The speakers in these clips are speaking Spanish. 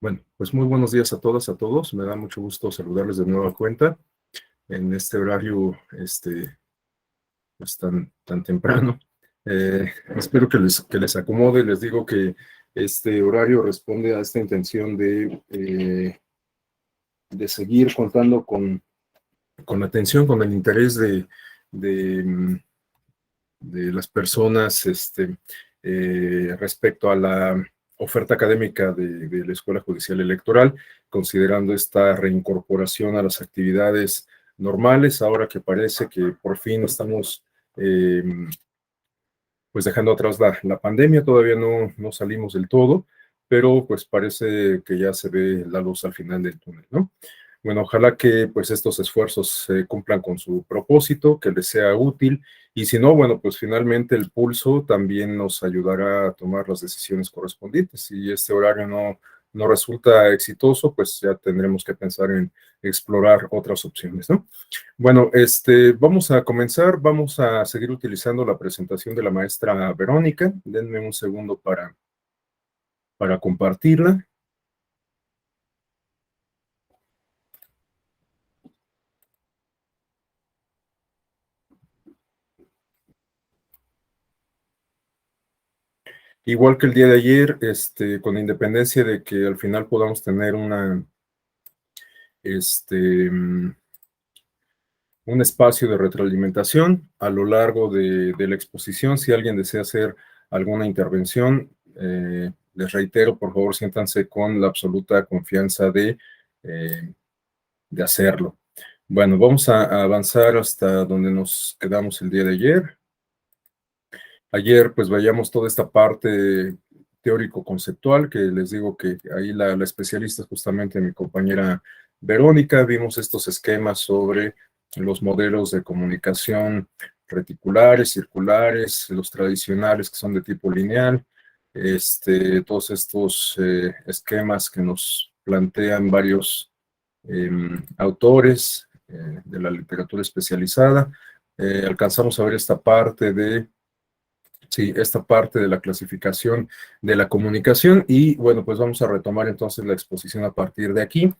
Bueno, pues muy buenos días a todas, a todos. Me da mucho gusto saludarles de nueva cuenta en este horario pues tan temprano. Espero que les acomode. Les digo que este horario responde a esta intención de seguir contando con la atención, con el interés de, de las personas respecto a la oferta académica de la Escuela Judicial Electoral, considerando esta reincorporación a las actividades normales, ahora que parece que por fin estamos eh, pues dejando atrás la pandemia. Todavía no salimos del todo, pero pues parece que ya se ve la luz al final del túnel, ¿no? Bueno, ojalá que pues estos esfuerzos cumplan con su propósito, que les sea útil, y si no, bueno, pues finalmente el pulso también nos ayudará a tomar las decisiones correspondientes. Si este horario no resulta exitoso, pues ya tendremos que pensar en explorar otras opciones, ¿no? Bueno, vamos a comenzar, vamos a seguir utilizando la presentación de la maestra Verónica. Denme un segundo para compartirla. Igual que el día de ayer, con independencia de que al final podamos tener un espacio de retroalimentación a lo largo de la exposición. Si alguien desea hacer alguna intervención, les reitero, por favor, siéntanse con la absoluta confianza de hacerlo. Bueno, vamos a avanzar hasta donde nos quedamos el día de ayer. Ayer, pues, veíamos toda esta parte teórico-conceptual, que les digo que ahí la especialista es justamente mi compañera Verónica. Vimos estos esquemas sobre los modelos de comunicación reticulares, circulares, los tradicionales que son de tipo lineal, todos estos esquemas que nos plantean varios autores de la literatura especializada. Alcanzamos a ver esta parte de la clasificación de la comunicación, y bueno, pues vamos a retomar entonces la exposición a partir de aquí.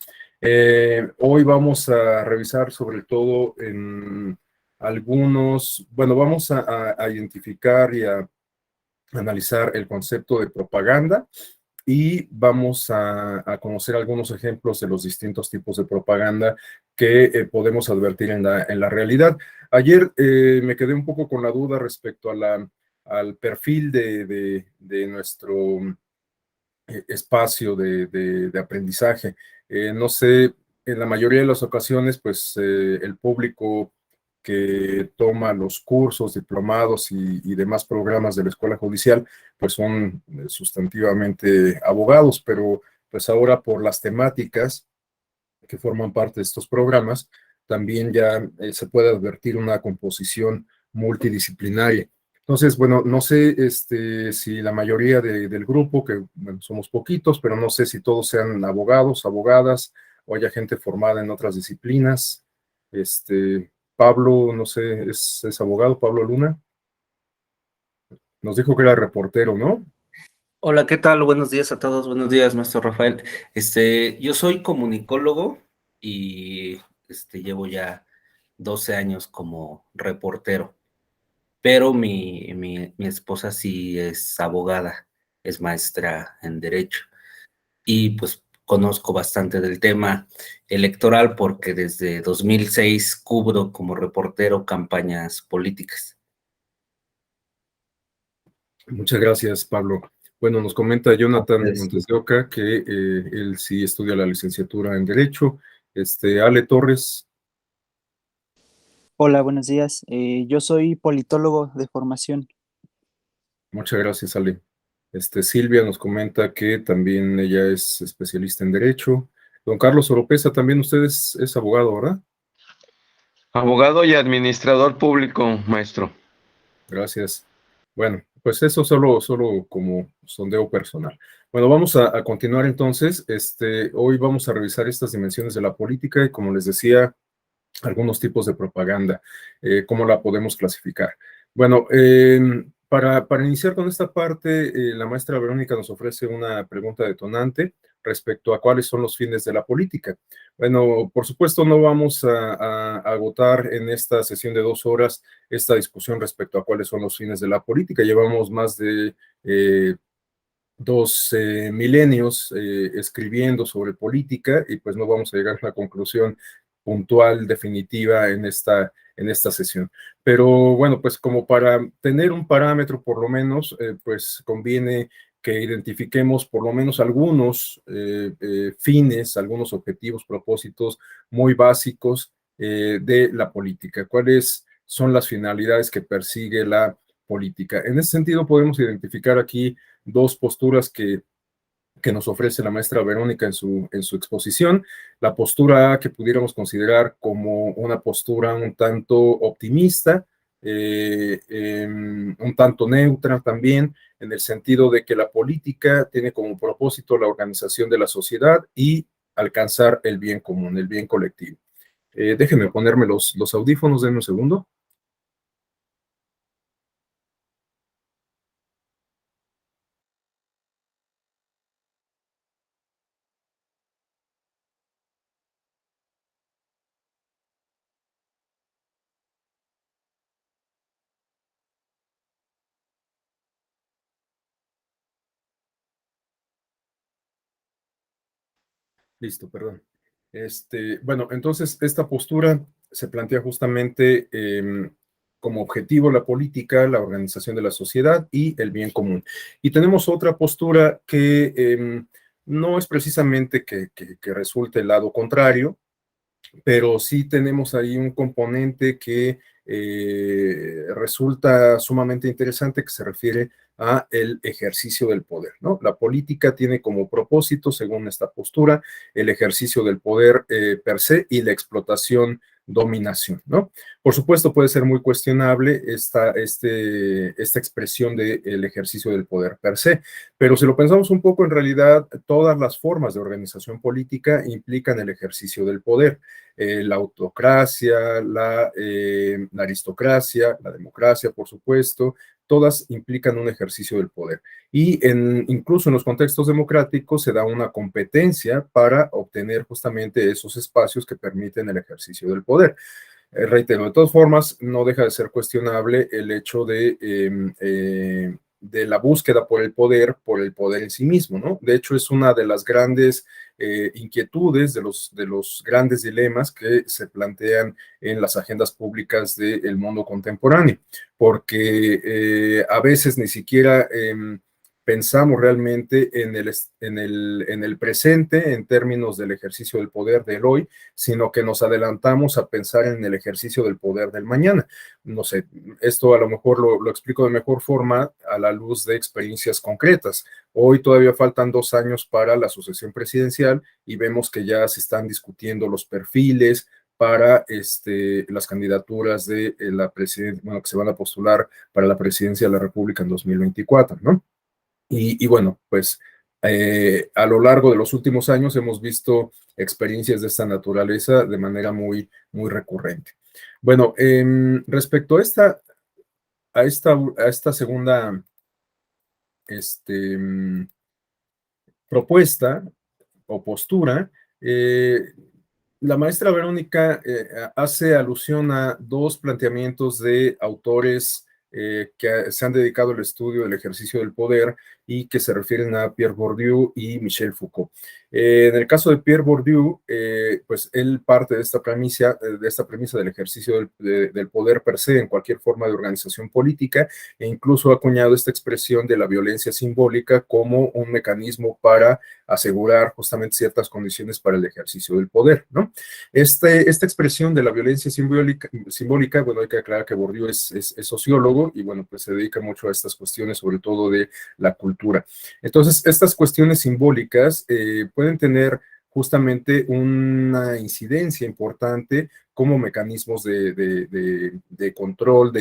Hoy vamos a revisar sobre todo en vamos a identificar y a analizar el concepto de propaganda, y vamos a conocer algunos ejemplos de los distintos tipos de propaganda que podemos advertir en la realidad. Ayer me quedé un poco con la duda respecto al perfil de nuestro espacio de aprendizaje. No sé, en la mayoría de las ocasiones, pues el público que toma los cursos, diplomados y demás programas de la Escuela Judicial, pues son sustantivamente abogados, pero pues ahora por las temáticas que forman parte de estos programas, también ya se puede advertir una composición multidisciplinaria. Entonces, bueno, no sé si la mayoría del grupo, que bueno, somos poquitos, pero no sé si todos sean abogados, abogadas, o haya gente formada en otras disciplinas. Pablo, no sé, es abogado, Pablo Luna. Nos dijo que era reportero, ¿no? Hola, ¿qué tal? Buenos días a todos. Buenos días, maestro Rafael. Yo soy comunicólogo y llevo ya 12 años como reportero, pero mi esposa sí es abogada, es maestra en Derecho, y pues conozco bastante del tema electoral porque desde 2006 cubro como reportero campañas políticas. Muchas gracias, Pablo. Bueno, nos comenta Jonathan Pues, Montes de Oca que él sí estudia la licenciatura en Derecho. Ale Torres, Hola, buenos días. Yo soy politólogo de formación. muchas gracias, Ale. Silvia nos comenta que también ella es especialista en Derecho. Don Carlos Oropesa, también usted es abogado, ¿verdad? Abogado y administrador público, maestro. Gracias. Bueno, pues eso solo como sondeo personal. Bueno, vamos a continuar entonces. Hoy vamos a revisar estas dimensiones de la política y, como les decía, algunos tipos de propaganda, cómo la podemos clasificar. Bueno, Para iniciar con esta parte, la maestra Verónica nos ofrece una pregunta detonante respecto a cuáles son los fines de la política. Bueno, por supuesto, no vamos a agotar en esta sesión de 2 horas esta discusión respecto a cuáles son los fines de la política. Llevamos más de 2 milenios escribiendo sobre política y pues no vamos a llegar a una conclusión puntual, definitiva en esta sesión. Pero bueno, pues como para tener un parámetro por lo menos, pues conviene que identifiquemos por lo menos algunos fines, algunos objetivos, propósitos muy básicos de la política. ¿Cuáles son las finalidades que persigue la política? En ese sentido, podemos identificar aquí dos posturas que nos ofrece la maestra Verónica en su exposición. La postura A, que pudiéramos considerar como una postura un tanto optimista, un tanto neutra también, en el sentido de que la política tiene como propósito la organización de la sociedad y alcanzar el bien común, el bien colectivo. Déjenme ponerme los audífonos, denme un segundo. Listo, perdón. Bueno, entonces esta postura se plantea justamente como objetivo la política, la organización de la sociedad y el bien común. Y tenemos otra postura que no es precisamente que resulte el lado contrario, pero sí tenemos ahí un componente que resulta sumamente interesante, que se refiere a el ejercicio del poder, ¿no? La política tiene como propósito, según esta postura, el ejercicio del poder per se y la explotación, dominación, ¿no? Por supuesto, puede ser muy cuestionable esta expresión del ejercicio del poder per se, pero si lo pensamos un poco, en realidad, todas las formas de organización política implican el ejercicio del poder. La autocracia, la aristocracia, la democracia, por supuesto, todas implican un ejercicio del poder. Y incluso en los contextos democráticos se da una competencia para obtener justamente esos espacios que permiten el ejercicio del poder. Reitero, de todas formas, no deja de ser cuestionable el hecho de la búsqueda por el poder en sí mismo, ¿no? De hecho, es una de las grandes inquietudes, de los grandes dilemas que se plantean en las agendas públicas del mundo contemporáneo, porque a veces ni siquiera pensamos realmente en el presente en términos del ejercicio del poder del hoy, sino que nos adelantamos a pensar en el ejercicio del poder del mañana. No sé, esto a lo mejor lo explico de mejor forma a la luz de experiencias concretas. Hoy todavía faltan 2 años para la sucesión presidencial y vemos que ya se están discutiendo los perfiles para las candidaturas de la presidencia, bueno, que se van a postular para la presidencia de la República en 2024, ¿no? Y bueno, pues a lo largo de los últimos años hemos visto experiencias de esta naturaleza de manera muy, muy recurrente. Bueno, respecto a esta segunda propuesta o postura, la maestra Verónica hace alusión a dos planteamientos de autores que se han dedicado al estudio del ejercicio del poder y que se refieren a Pierre Bourdieu y Michel Foucault. En el caso de Pierre Bourdieu, pues él parte de esta premisa del ejercicio del poder per se en cualquier forma de organización política, e incluso ha acuñado esta expresión de la violencia simbólica como un mecanismo para asegurar justamente ciertas condiciones para el ejercicio del poder, ¿no? Esta expresión de la violencia simbólica, bueno, hay que aclarar que Bourdieu es sociólogo y, bueno, pues se dedica mucho a estas cuestiones, sobre todo de la cultura. Entonces, estas cuestiones simbólicas pueden tener justamente una incidencia importante como mecanismos de control,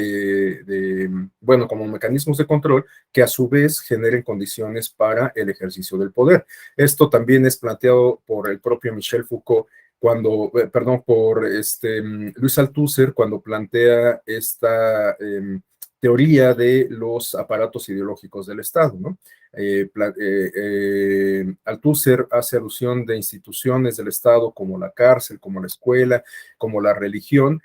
bueno, como mecanismos de control que a su vez generen condiciones para el ejercicio del poder. Esto también es planteado por el propio Michel Foucault por Luis Althusser cuando plantea esta teoría de los aparatos ideológicos del Estado, ¿no? Althusser hace alusión de instituciones del Estado como la cárcel, como la escuela, como la religión,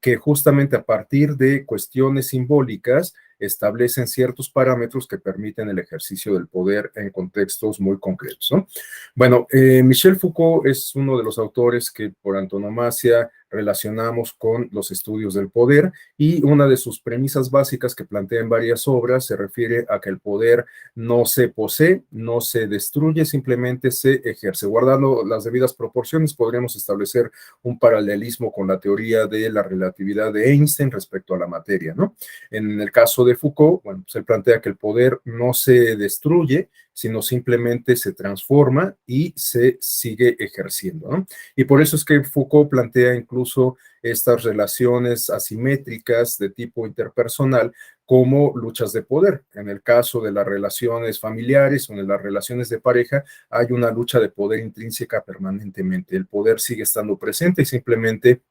que justamente a partir de cuestiones simbólicas establecen ciertos parámetros que permiten el ejercicio del poder en contextos muy concretos, ¿no? Bueno, Michel Foucault es uno de los autores que por antonomasia relacionamos con los estudios del poder, y una de sus premisas básicas que plantea en varias obras se refiere a que el poder no se posee, no se destruye, simplemente se ejerce. Guardando las debidas proporciones, podríamos establecer un paralelismo con la teoría de la relatividad de Einstein respecto a la materia, ¿no? En el caso de Foucault, bueno, pues él plantea que el poder no se destruye, sino simplemente se transforma y se sigue ejerciendo, ¿no? Y por eso es que Foucault plantea incluso estas relaciones asimétricas de tipo interpersonal como luchas de poder. En el caso de las relaciones familiares o en las relaciones de pareja, hay una lucha de poder intrínseca permanentemente. El poder sigue estando presente y simplemente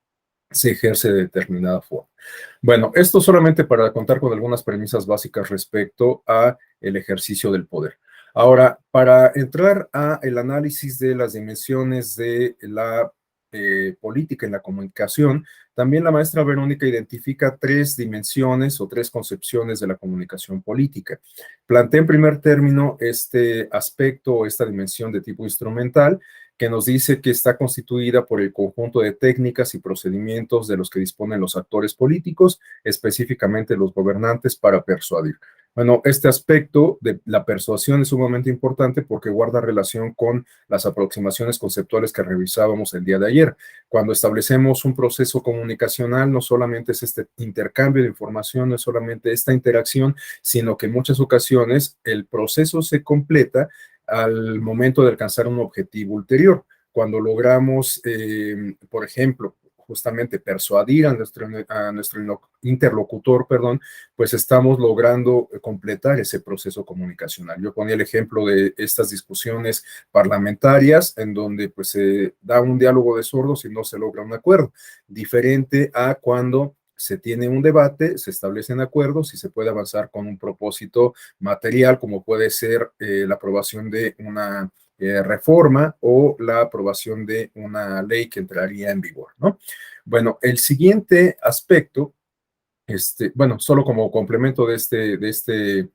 se ejerce de determinada forma. Bueno, esto solamente para contar con algunas premisas básicas respecto a el ejercicio del poder. Ahora, para entrar a el análisis de las dimensiones de la política en la comunicación, también la maestra Verónica identifica tres dimensiones o tres concepciones de la comunicación política. Plantea en primer término este aspecto o esta dimensión de tipo instrumental, que nos dice que está constituida por el conjunto de técnicas y procedimientos de los que disponen los actores políticos, específicamente los gobernantes, para persuadir. Bueno, este aspecto de la persuasión es sumamente importante porque guarda relación con las aproximaciones conceptuales que revisábamos el día de ayer. Cuando establecemos un proceso comunicacional, no solamente es este intercambio de información, no es solamente esta interacción, sino que en muchas ocasiones el proceso se completa al momento de alcanzar un objetivo ulterior. Cuando logramos, por ejemplo, justamente persuadir a nuestro interlocutor, perdón, pues estamos logrando completar ese proceso comunicacional. Yo ponía el ejemplo de estas discusiones parlamentarias en donde pues se da un diálogo de sordos y no se logra un acuerdo, diferente a cuando se tiene un debate, se establecen acuerdos y se puede avanzar con un propósito material, como puede ser la aprobación de una reforma o la aprobación de una ley que entraría en vigor, ¿no? Bueno, el siguiente aspecto, bueno, solo como complemento de este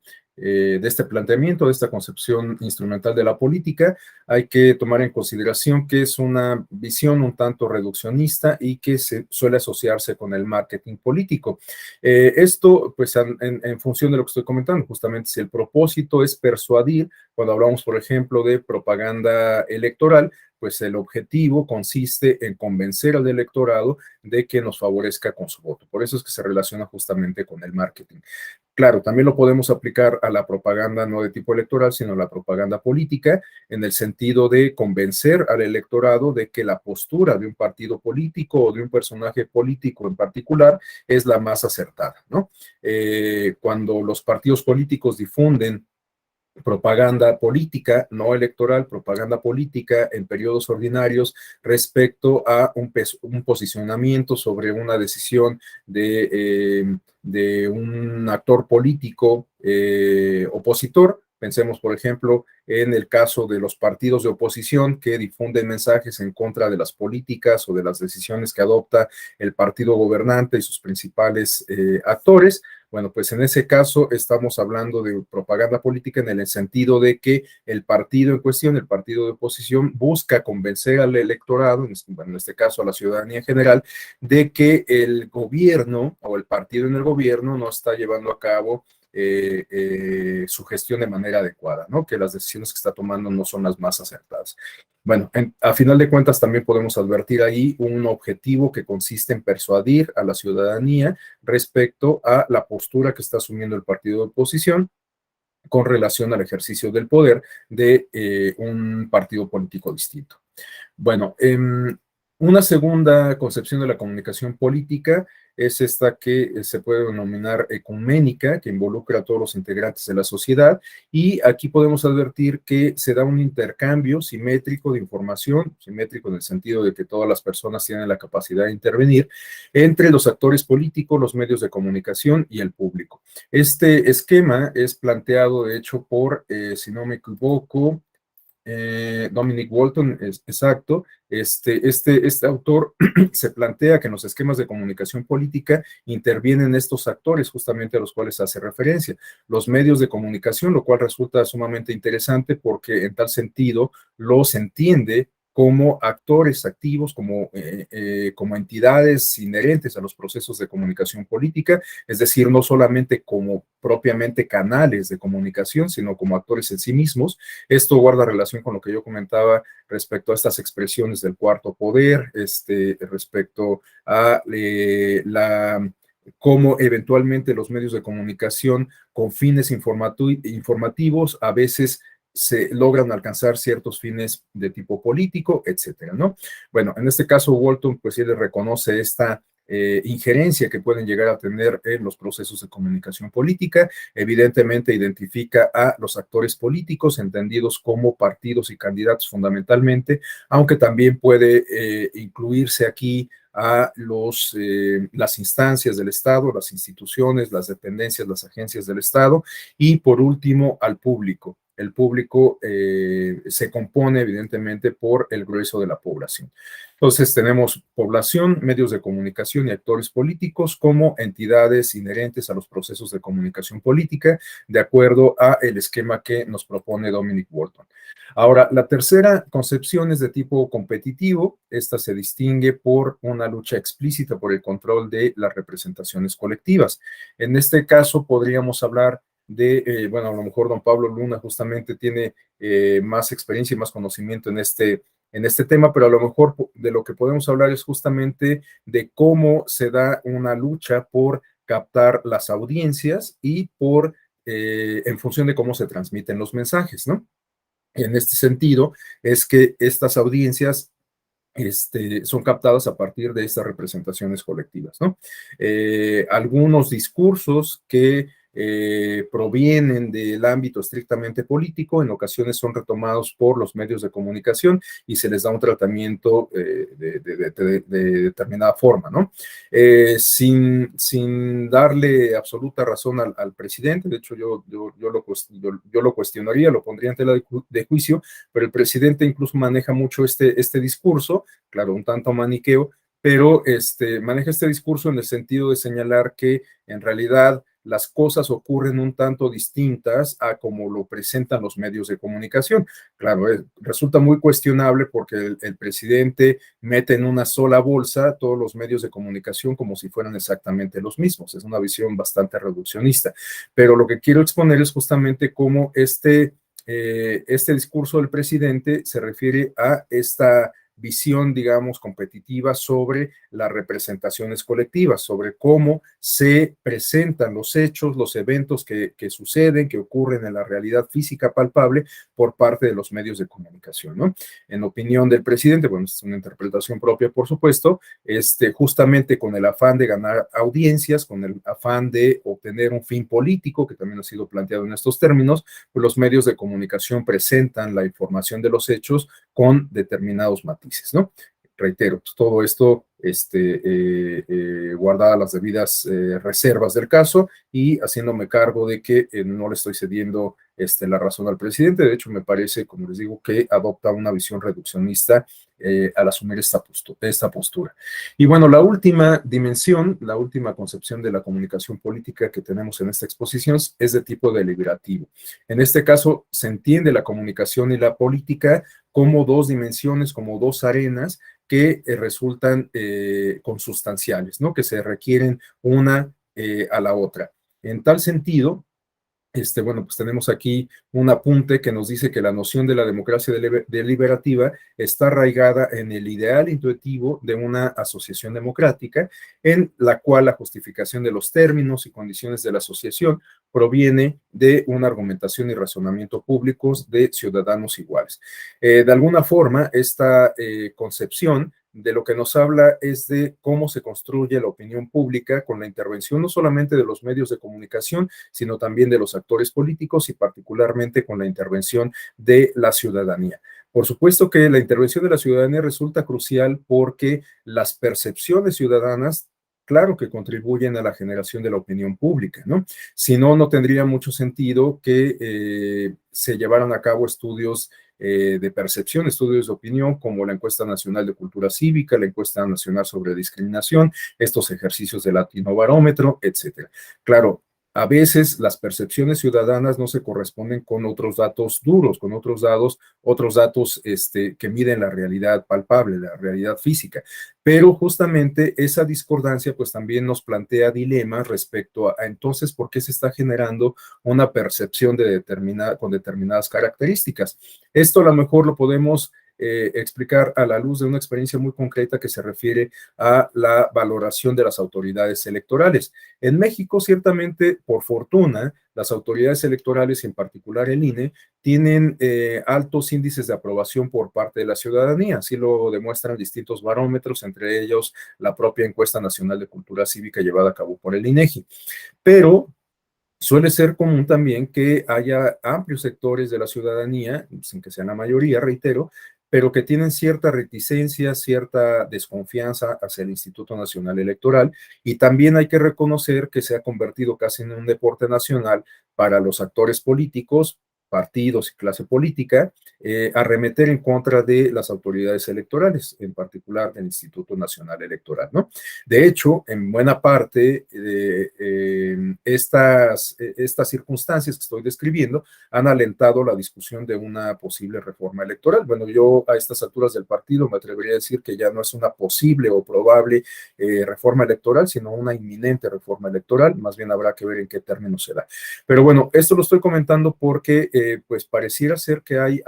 planteamiento, de esta concepción instrumental de la política, hay que tomar en consideración que es una visión un tanto reduccionista y que se suele asociarse con el marketing político. Esto, pues, en función de lo que estoy comentando, justamente si el propósito es persuadir, cuando hablamos, por ejemplo, de propaganda electoral, pues el objetivo consiste en convencer al electorado de que nos favorezca con su voto. Por eso es que se relaciona justamente con el marketing. Claro, también lo podemos aplicar a la propaganda no de tipo electoral, sino a la propaganda política, en el sentido de convencer al electorado de que la postura de un partido político o de un personaje político en particular es la más acertada, ¿no? Cuando los partidos políticos difunden propaganda política, no electoral, propaganda política en periodos ordinarios respecto a un posicionamiento sobre una decisión de un actor político opositor. Pensemos, por ejemplo, en el caso de los partidos de oposición que difunden mensajes en contra de las políticas o de las decisiones que adopta el partido gobernante y sus principales actores. Bueno, pues en ese caso estamos hablando de propaganda política en el sentido de que el partido en cuestión, el partido de oposición, busca convencer al electorado, en este caso a la ciudadanía en general, de que el gobierno o el partido en el gobierno no está llevando a cabo su gestión de manera adecuada, ¿no? Que las decisiones que está tomando no son las más acertadas. Bueno, a final de cuentas también podemos advertir ahí un objetivo que consiste en persuadir a la ciudadanía respecto a la postura que está asumiendo el partido de oposición con relación al ejercicio del poder de un partido político distinto. Bueno, Una segunda concepción de la comunicación política es esta que se puede denominar ecuménica, que involucra a todos los integrantes de la sociedad, y aquí podemos advertir que se da un intercambio simétrico de información, simétrico en el sentido de que todas las personas tienen la capacidad de intervenir, entre los actores políticos, los medios de comunicación y el público. Este esquema es planteado, de hecho, por, si no me equivoco, Dominic Walton, exacto. Este autor se plantea que en los esquemas de comunicación política intervienen estos actores justamente a los cuales hace referencia, los medios de comunicación, lo cual resulta sumamente interesante porque en tal sentido los entiende como actores activos, como entidades inherentes a los procesos de comunicación política, es decir, no solamente como propiamente canales de comunicación, sino como actores en sí mismos. Esto guarda relación con lo que yo comentaba respecto a estas expresiones del cuarto poder, respecto a cómo eventualmente los medios de comunicación con fines informativos a veces se logran alcanzar ciertos fines de tipo político, etcétera, ¿no? Bueno, en este caso Walton, pues sí le reconoce esta injerencia que pueden llegar a tener en los procesos de comunicación política. Evidentemente identifica a los actores políticos entendidos como partidos y candidatos fundamentalmente, aunque también puede incluirse aquí a las instancias del Estado, las instituciones, las dependencias, las agencias del Estado y por último al público. El público se compone evidentemente por el grueso de la población. Entonces tenemos población, medios de comunicación y actores políticos como entidades inherentes a los procesos de comunicación política, de acuerdo a el esquema que nos propone Dominic Walton. Ahora, la tercera concepción es de tipo competitivo. Esta se distingue por una lucha explícita por el control de las representaciones colectivas. En este caso podríamos hablar de, bueno, a lo mejor don Pablo Luna justamente tiene más experiencia y más conocimiento en este tema, pero a lo mejor de lo que podemos hablar es justamente de cómo se da una lucha por captar las audiencias y por, en función de cómo se transmiten los mensajes, ¿no? En este sentido, es que estas audiencias son captadas a partir de estas representaciones colectivas, ¿no? Algunos discursos que provienen del ámbito estrictamente político, en ocasiones son retomados por los medios de comunicación y se les da un tratamiento de determinada forma, ¿no? Sin darle absoluta razón al presidente, de hecho yo lo cuestionaría, lo pondría en tela de juicio, pero el presidente incluso maneja mucho este discurso, claro, un tanto maniqueo, pero maneja este discurso en el sentido de señalar que en realidad las cosas ocurren un tanto distintas a como lo presentan los medios de comunicación. Claro, resulta muy cuestionable porque el presidente mete en una sola bolsa todos los medios de comunicación como si fueran exactamente los mismos. Es una visión bastante reduccionista. Pero lo que quiero exponer es justamente cómo este discurso del presidente se refiere a esta visión, digamos, competitiva sobre las representaciones colectivas, sobre cómo se presentan los hechos, los eventos que suceden, que ocurren en la realidad física palpable por parte de los medios de comunicación, ¿no? En opinión del presidente, bueno, es una interpretación propia, por supuesto, justamente con el afán de ganar audiencias, con el afán de obtener un fin político, que también ha sido planteado en estos términos, pues los medios de comunicación presentan la información de los hechos con determinados matices, ¿no? Reitero, pues todo esto guardadas las debidas reservas del caso y haciéndome cargo de que no le estoy cediendo la razón al presidente. De hecho, me parece, como les digo, que adopta una visión reduccionista al asumir esta postura. Y bueno, la última dimensión, la última concepción de la comunicación política que tenemos en esta exposición es de tipo deliberativo. En este caso, se entiende la comunicación y la política como dos dimensiones, como dos arenas que resultan consustanciales, ¿no? Que se requieren una a la otra. En tal sentido, bueno, pues tenemos aquí un apunte que nos dice que la noción de la democracia deliberativa está arraigada en el ideal intuitivo de una asociación democrática, en la cual la justificación de los términos y condiciones de la asociación proviene de una argumentación y razonamiento públicos de ciudadanos iguales. De alguna forma, esta concepción de lo que nos habla es de cómo se construye la opinión pública con la intervención no solamente de los medios de comunicación, sino también de los actores políticos y particularmente con la intervención de la ciudadanía. Por supuesto que la intervención de la ciudadanía resulta crucial porque las percepciones ciudadanas, claro que contribuyen a la generación de la opinión pública, ¿no? Si no, no tendría mucho sentido que se llevaran a cabo estudios de percepción, estudios de opinión, como la encuesta nacional de cultura cívica, la encuesta nacional sobre discriminación, estos ejercicios de latinobarómetro, etcétera. Claro, a veces las percepciones ciudadanas no se corresponden con otros datos duros, con otros datos que miden la realidad palpable, la realidad física. Pero justamente esa discordancia pues también nos plantea dilemas respecto a entonces por qué se está generando una percepción con determinadas características. Esto a lo mejor lo podemos explicar a la luz de una experiencia muy concreta que se refiere a la valoración de las autoridades electorales. En México, ciertamente, por fortuna, las autoridades electorales, en particular el INE, tienen altos índices de aprobación por parte de la ciudadanía, así lo demuestran distintos barómetros, entre ellos la propia encuesta nacional de cultura cívica llevada a cabo por el INEGI. Pero suele ser común también que haya amplios sectores de la ciudadanía, sin que sean la mayoría, reitero, pero que tienen cierta reticencia, cierta desconfianza hacia el Instituto Nacional Electoral, y también hay que reconocer que se ha convertido casi en un deporte nacional para los actores políticos, partidos y clase política, arremeter en contra de las autoridades electorales, en particular el Instituto Nacional Electoral, ¿no? De hecho, en buena parte, estas circunstancias que estoy describiendo han alentado la discusión de una posible reforma electoral. Bueno, yo a estas alturas del partido me atrevería a decir que ya no es una posible o probable reforma electoral, sino una inminente reforma electoral, más bien habrá que ver en qué términos se da. Pero bueno, esto lo estoy comentando porque pues pareciera ser que hay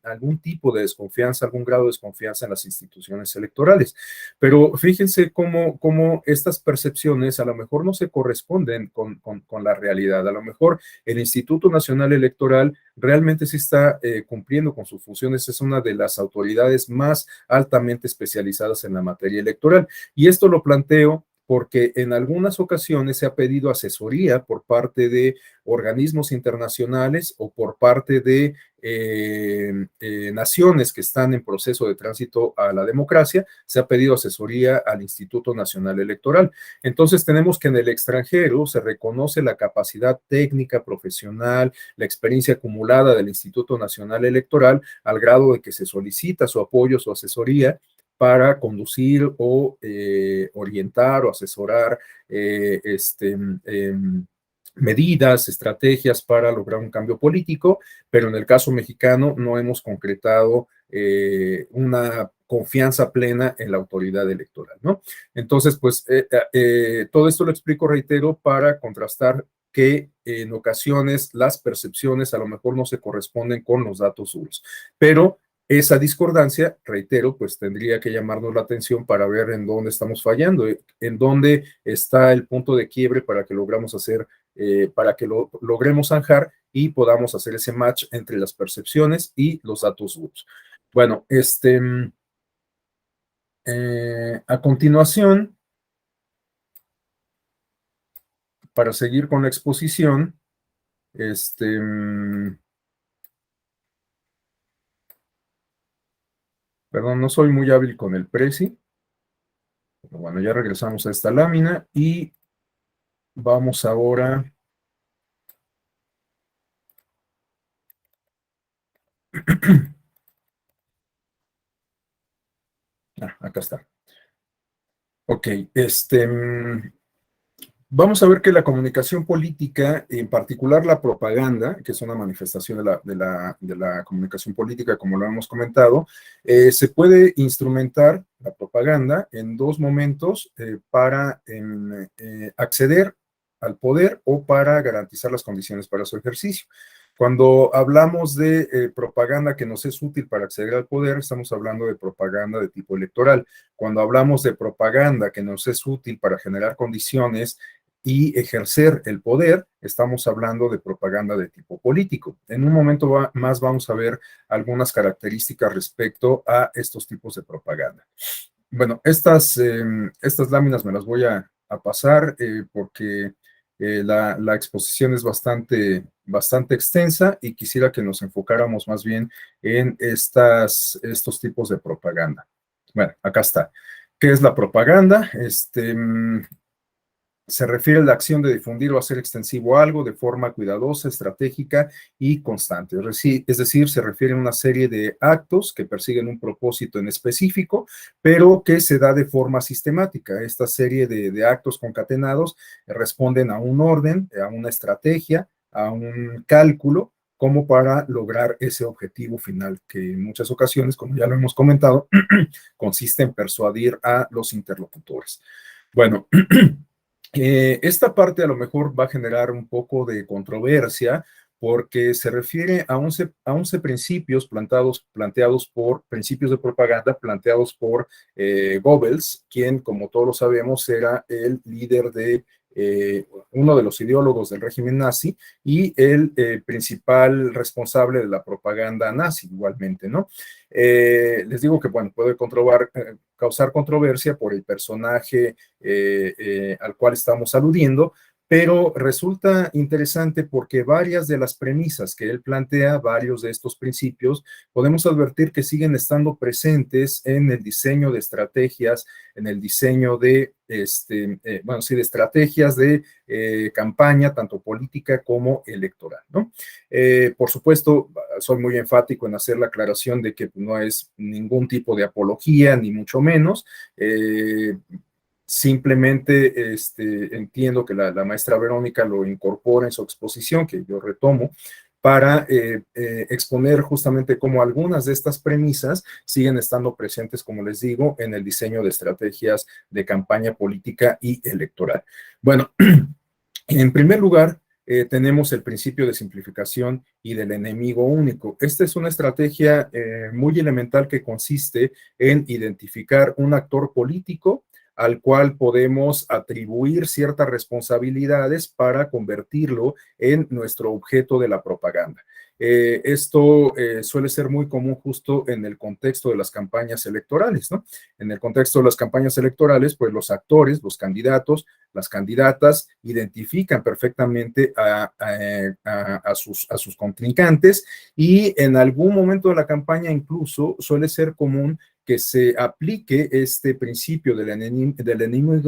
algún tipo de desconfianza, algún grado de desconfianza en las instituciones electorales. Pero fíjense cómo estas percepciones a lo mejor no se corresponden con la realidad. A lo mejor el Instituto Nacional Electoral realmente sí está cumpliendo con sus funciones, es una de las autoridades más altamente especializadas en la materia electoral. Y esto lo planteo porque en algunas ocasiones se ha pedido asesoría por parte de organismos internacionales o por parte de naciones que están en proceso de tránsito a la democracia, se ha pedido asesoría al Instituto Nacional Electoral. Entonces tenemos que en el extranjero se reconoce la capacidad técnica, profesional, la experiencia acumulada del Instituto Nacional Electoral al grado de que se solicita su apoyo, su asesoría para conducir o orientar o asesorar medidas, estrategias para lograr un cambio político, pero en el caso mexicano no hemos concretado una confianza plena en la autoridad electoral, ¿no? Entonces, pues, todo esto lo explico, reitero, para contrastar que en ocasiones las percepciones a lo mejor no se corresponden con los datos duros, pero esa discordancia, reitero, pues tendría que llamarnos la atención para ver en dónde estamos fallando, en dónde está el punto de quiebre para que para que lo logremos zanjar y podamos hacer ese match entre las percepciones y los datos duros. Bueno, a continuación, para seguir con la exposición, perdón, no soy muy hábil con el Prezi. Pero bueno, ya regresamos a esta lámina y vamos ahora acá está. Ok, vamos a ver que la comunicación política, en particular la propaganda, que es una manifestación de la comunicación política, como lo hemos comentado, se puede instrumentar la propaganda en dos momentos para acceder al poder o para garantizar las condiciones para su ejercicio. Cuando hablamos de propaganda que nos es útil para acceder al poder, estamos hablando de propaganda de tipo electoral. Cuando hablamos de propaganda que nos es útil para generar condiciones y ejercer el poder, estamos hablando de propaganda de tipo político. En un momento más vamos a ver algunas características respecto a estos tipos de propaganda. Bueno, estas láminas me las voy a pasar porque la exposición es bastante extensa y quisiera que nos enfocáramos más bien en estos tipos de propaganda. Bueno, acá está. ¿Qué es la propaganda? Se refiere a la acción de difundir o hacer extensivo algo de forma cuidadosa, estratégica y constante. Es decir, se refiere a una serie de actos que persiguen un propósito en específico, pero que se da de forma sistemática. Esta serie de actos concatenados responden a un orden, a una estrategia, a un cálculo, como para lograr ese objetivo final, que en muchas ocasiones, como ya lo hemos comentado, consiste en persuadir a los interlocutores. Bueno, esta parte a lo mejor va a generar un poco de controversia porque se refiere a 11 principios planteados por principios de propaganda, planteados por Goebbels, quien, como todos lo sabemos, era el líder de uno de los ideólogos del régimen nazi y el principal responsable de la propaganda nazi, igualmente, ¿no? Les digo que, bueno, puede causar controversia por el personaje al cual estamos aludiendo, pero resulta interesante porque varias de las premisas que él plantea, varios de estos principios, podemos advertir que siguen estando presentes en el diseño de estrategias, en el diseño de, de estrategias de campaña, tanto política como electoral, ¿no? Por supuesto, soy muy enfático en hacer la aclaración de que no es ningún tipo de apología, ni mucho menos. Simplemente entiendo que la maestra Verónica lo incorpora en su exposición, que yo retomo, para exponer justamente cómo algunas de estas premisas siguen estando presentes, como les digo, en el diseño de estrategias de campaña política y electoral. Bueno, en primer lugar, tenemos el principio de simplificación y del enemigo único. Esta es una estrategia muy elemental que consiste en identificar un actor político al cual podemos atribuir ciertas responsabilidades para convertirlo en nuestro objeto de la propaganda. Esto suele ser muy común justo en el contexto de las campañas electorales, ¿no? En el contexto de las campañas electorales, pues los actores, los candidatos, las candidatas identifican perfectamente a sus contrincantes y en algún momento de la campaña incluso suele ser común que se aplique este principio del enemigo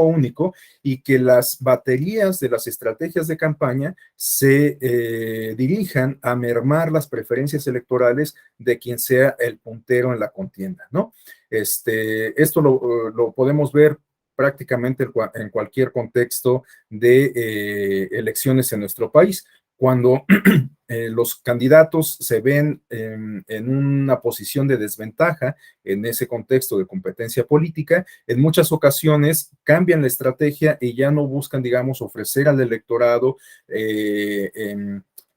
único y que las baterías de las estrategias de campaña se dirijan a mermar las preferencias electorales de quien sea el puntero en la contienda, ¿no? Esto lo podemos ver prácticamente en cualquier contexto de elecciones en nuestro país. Cuando los candidatos se ven en una posición de desventaja en ese contexto de competencia política, en muchas ocasiones cambian la estrategia y ya no buscan, digamos, ofrecer al electorado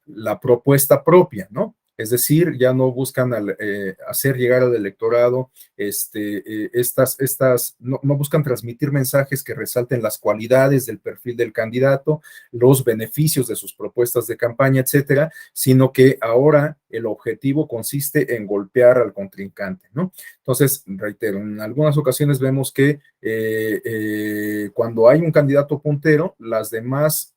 la propuesta propia, ¿no? Es decir, ya no buscan hacer llegar al electorado no buscan transmitir mensajes que resalten las cualidades del perfil del candidato, los beneficios de sus propuestas de campaña, etcétera, sino que ahora el objetivo consiste en golpear al contrincante, ¿no? Entonces, reitero, en algunas ocasiones vemos que cuando hay un candidato puntero, las demás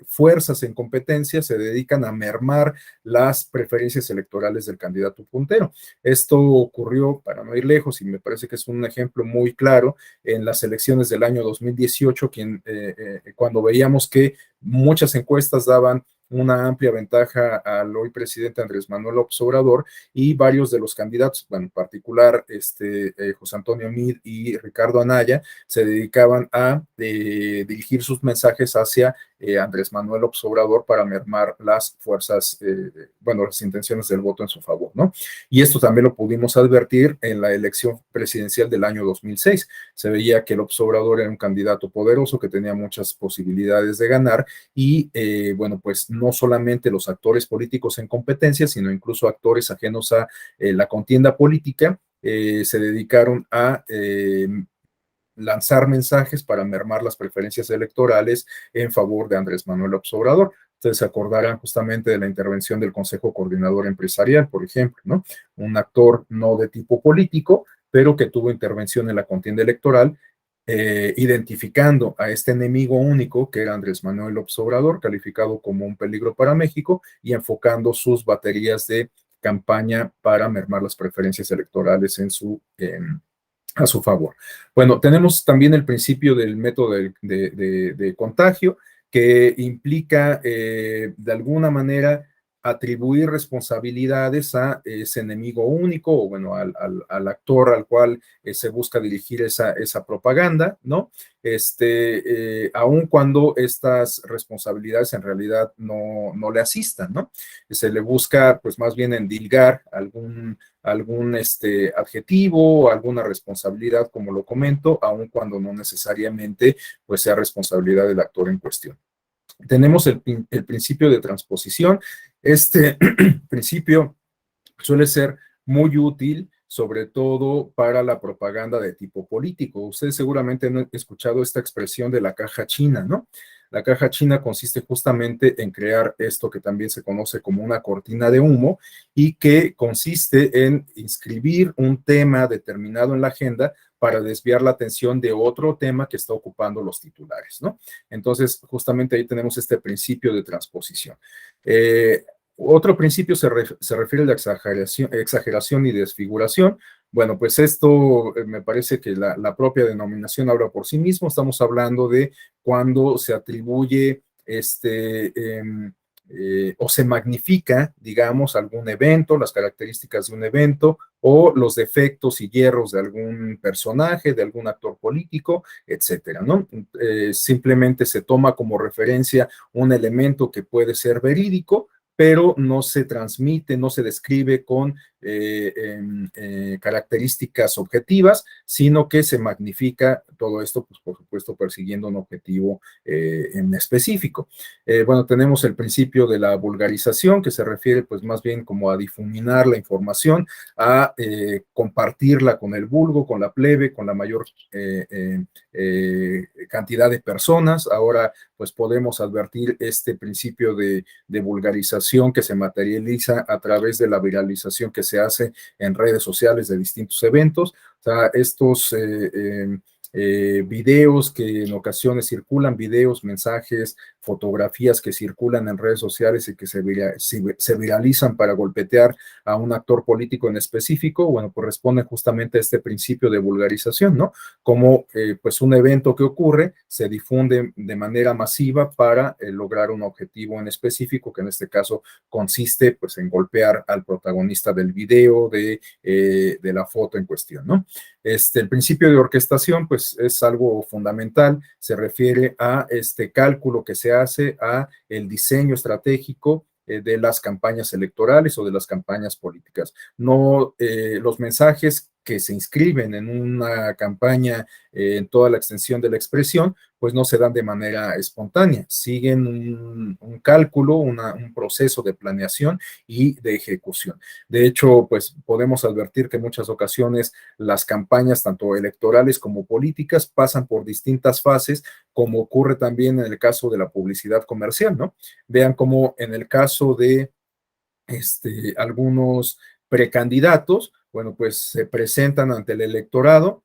fuerzas en competencia se dedican a mermar las preferencias electorales del candidato puntero. Esto ocurrió, para no ir lejos, y me parece que es un ejemplo muy claro, en las elecciones del año 2018, cuando veíamos que muchas encuestas daban una amplia ventaja al hoy presidente Andrés Manuel López Obrador y varios de los candidatos, bueno, en particular José Antonio Meade y Ricardo Anaya, se dedicaban a dirigir sus mensajes hacia Andrés Manuel López Obrador para mermar las fuerzas, las intenciones del voto en su favor, ¿no? Y esto también lo pudimos advertir en la elección presidencial del año 2006. Se veía que López Obrador era un candidato poderoso que tenía muchas posibilidades de ganar y, pues no solamente los actores políticos en competencia, sino incluso actores ajenos a la contienda política se dedicaron a lanzar mensajes para mermar las preferencias electorales en favor de Andrés Manuel López Obrador. Ustedes se acordarán justamente de la intervención del Consejo Coordinador Empresarial, por ejemplo, ¿no? Un actor no de tipo político, pero que tuvo intervención en la contienda electoral, identificando a este enemigo único, que era Andrés Manuel López Obrador, calificado como un peligro para México, y enfocando sus baterías de campaña para mermar las preferencias electorales a su favor. Bueno, tenemos también el principio del método de contagio, que implica de alguna manera atribuir responsabilidades a ese enemigo único, o bueno, al actor al cual se busca dirigir esa propaganda, ¿no? Aun cuando estas responsabilidades en realidad no le asistan, ¿no? Se le busca, pues más bien endilgar algún adjetivo o alguna responsabilidad, como lo comento, aun cuando no necesariamente pues sea responsabilidad del actor en cuestión. Tenemos el principio de transposición. Este principio suele ser muy útil, sobre todo para la propaganda de tipo político. Ustedes seguramente han escuchado esta expresión de la caja china, ¿no? La caja china consiste justamente en crear esto que también se conoce como una cortina de humo, y que consiste en inscribir un tema determinado en la agenda para desviar la atención de otro tema que está ocupando los titulares, ¿no? Entonces, justamente ahí tenemos este principio de transposición. Otro principio se refiere a la exageración y desfiguración. Bueno, pues esto me parece que la propia denominación habla por sí mismo. Estamos hablando de cuando se atribuye o se magnifica, digamos, algún evento, las características de un evento, o los defectos y hierros de algún personaje, de algún actor político, etcétera, ¿no? Simplemente se toma como referencia un elemento que puede ser verídico, pero no se transmite, no se describe con características objetivas, sino que se magnifica todo esto, pues por supuesto persiguiendo un objetivo en específico. Bueno, tenemos el principio de la vulgarización, que se refiere pues más bien como a difuminar la información, a compartirla con el vulgo, con la plebe, con la mayor cantidad de personas. Ahora pues podemos advertir este principio de vulgarización que se materializa a través de la viralización que se hace en redes sociales de distintos eventos. O sea, estos videos que en ocasiones circulan, videos, mensajes, fotografías que circulan en redes sociales y que se viralizan para golpetear a un actor político en específico, bueno, corresponde justamente a este principio de vulgarización, ¿no? Como pues un evento que ocurre se difunde de manera masiva para lograr un objetivo en específico, que en este caso consiste pues en golpear al protagonista del video, de la foto en cuestión, ¿no? El principio de orquestación pues es algo fundamental, se refiere a este cálculo que se hace a el diseño estratégico de las campañas electorales o de las campañas políticas. No, los mensajes que se inscriben en una campaña en toda la extensión de la expresión, pues no se dan de manera espontánea, siguen un cálculo, un proceso de planeación y de ejecución. De hecho, pues podemos advertir que en muchas ocasiones las campañas, tanto electorales como políticas, pasan por distintas fases, como ocurre también en el caso de la publicidad comercial, ¿no? Vean cómo en el caso de algunos precandidatos, bueno, pues se presentan ante el electorado,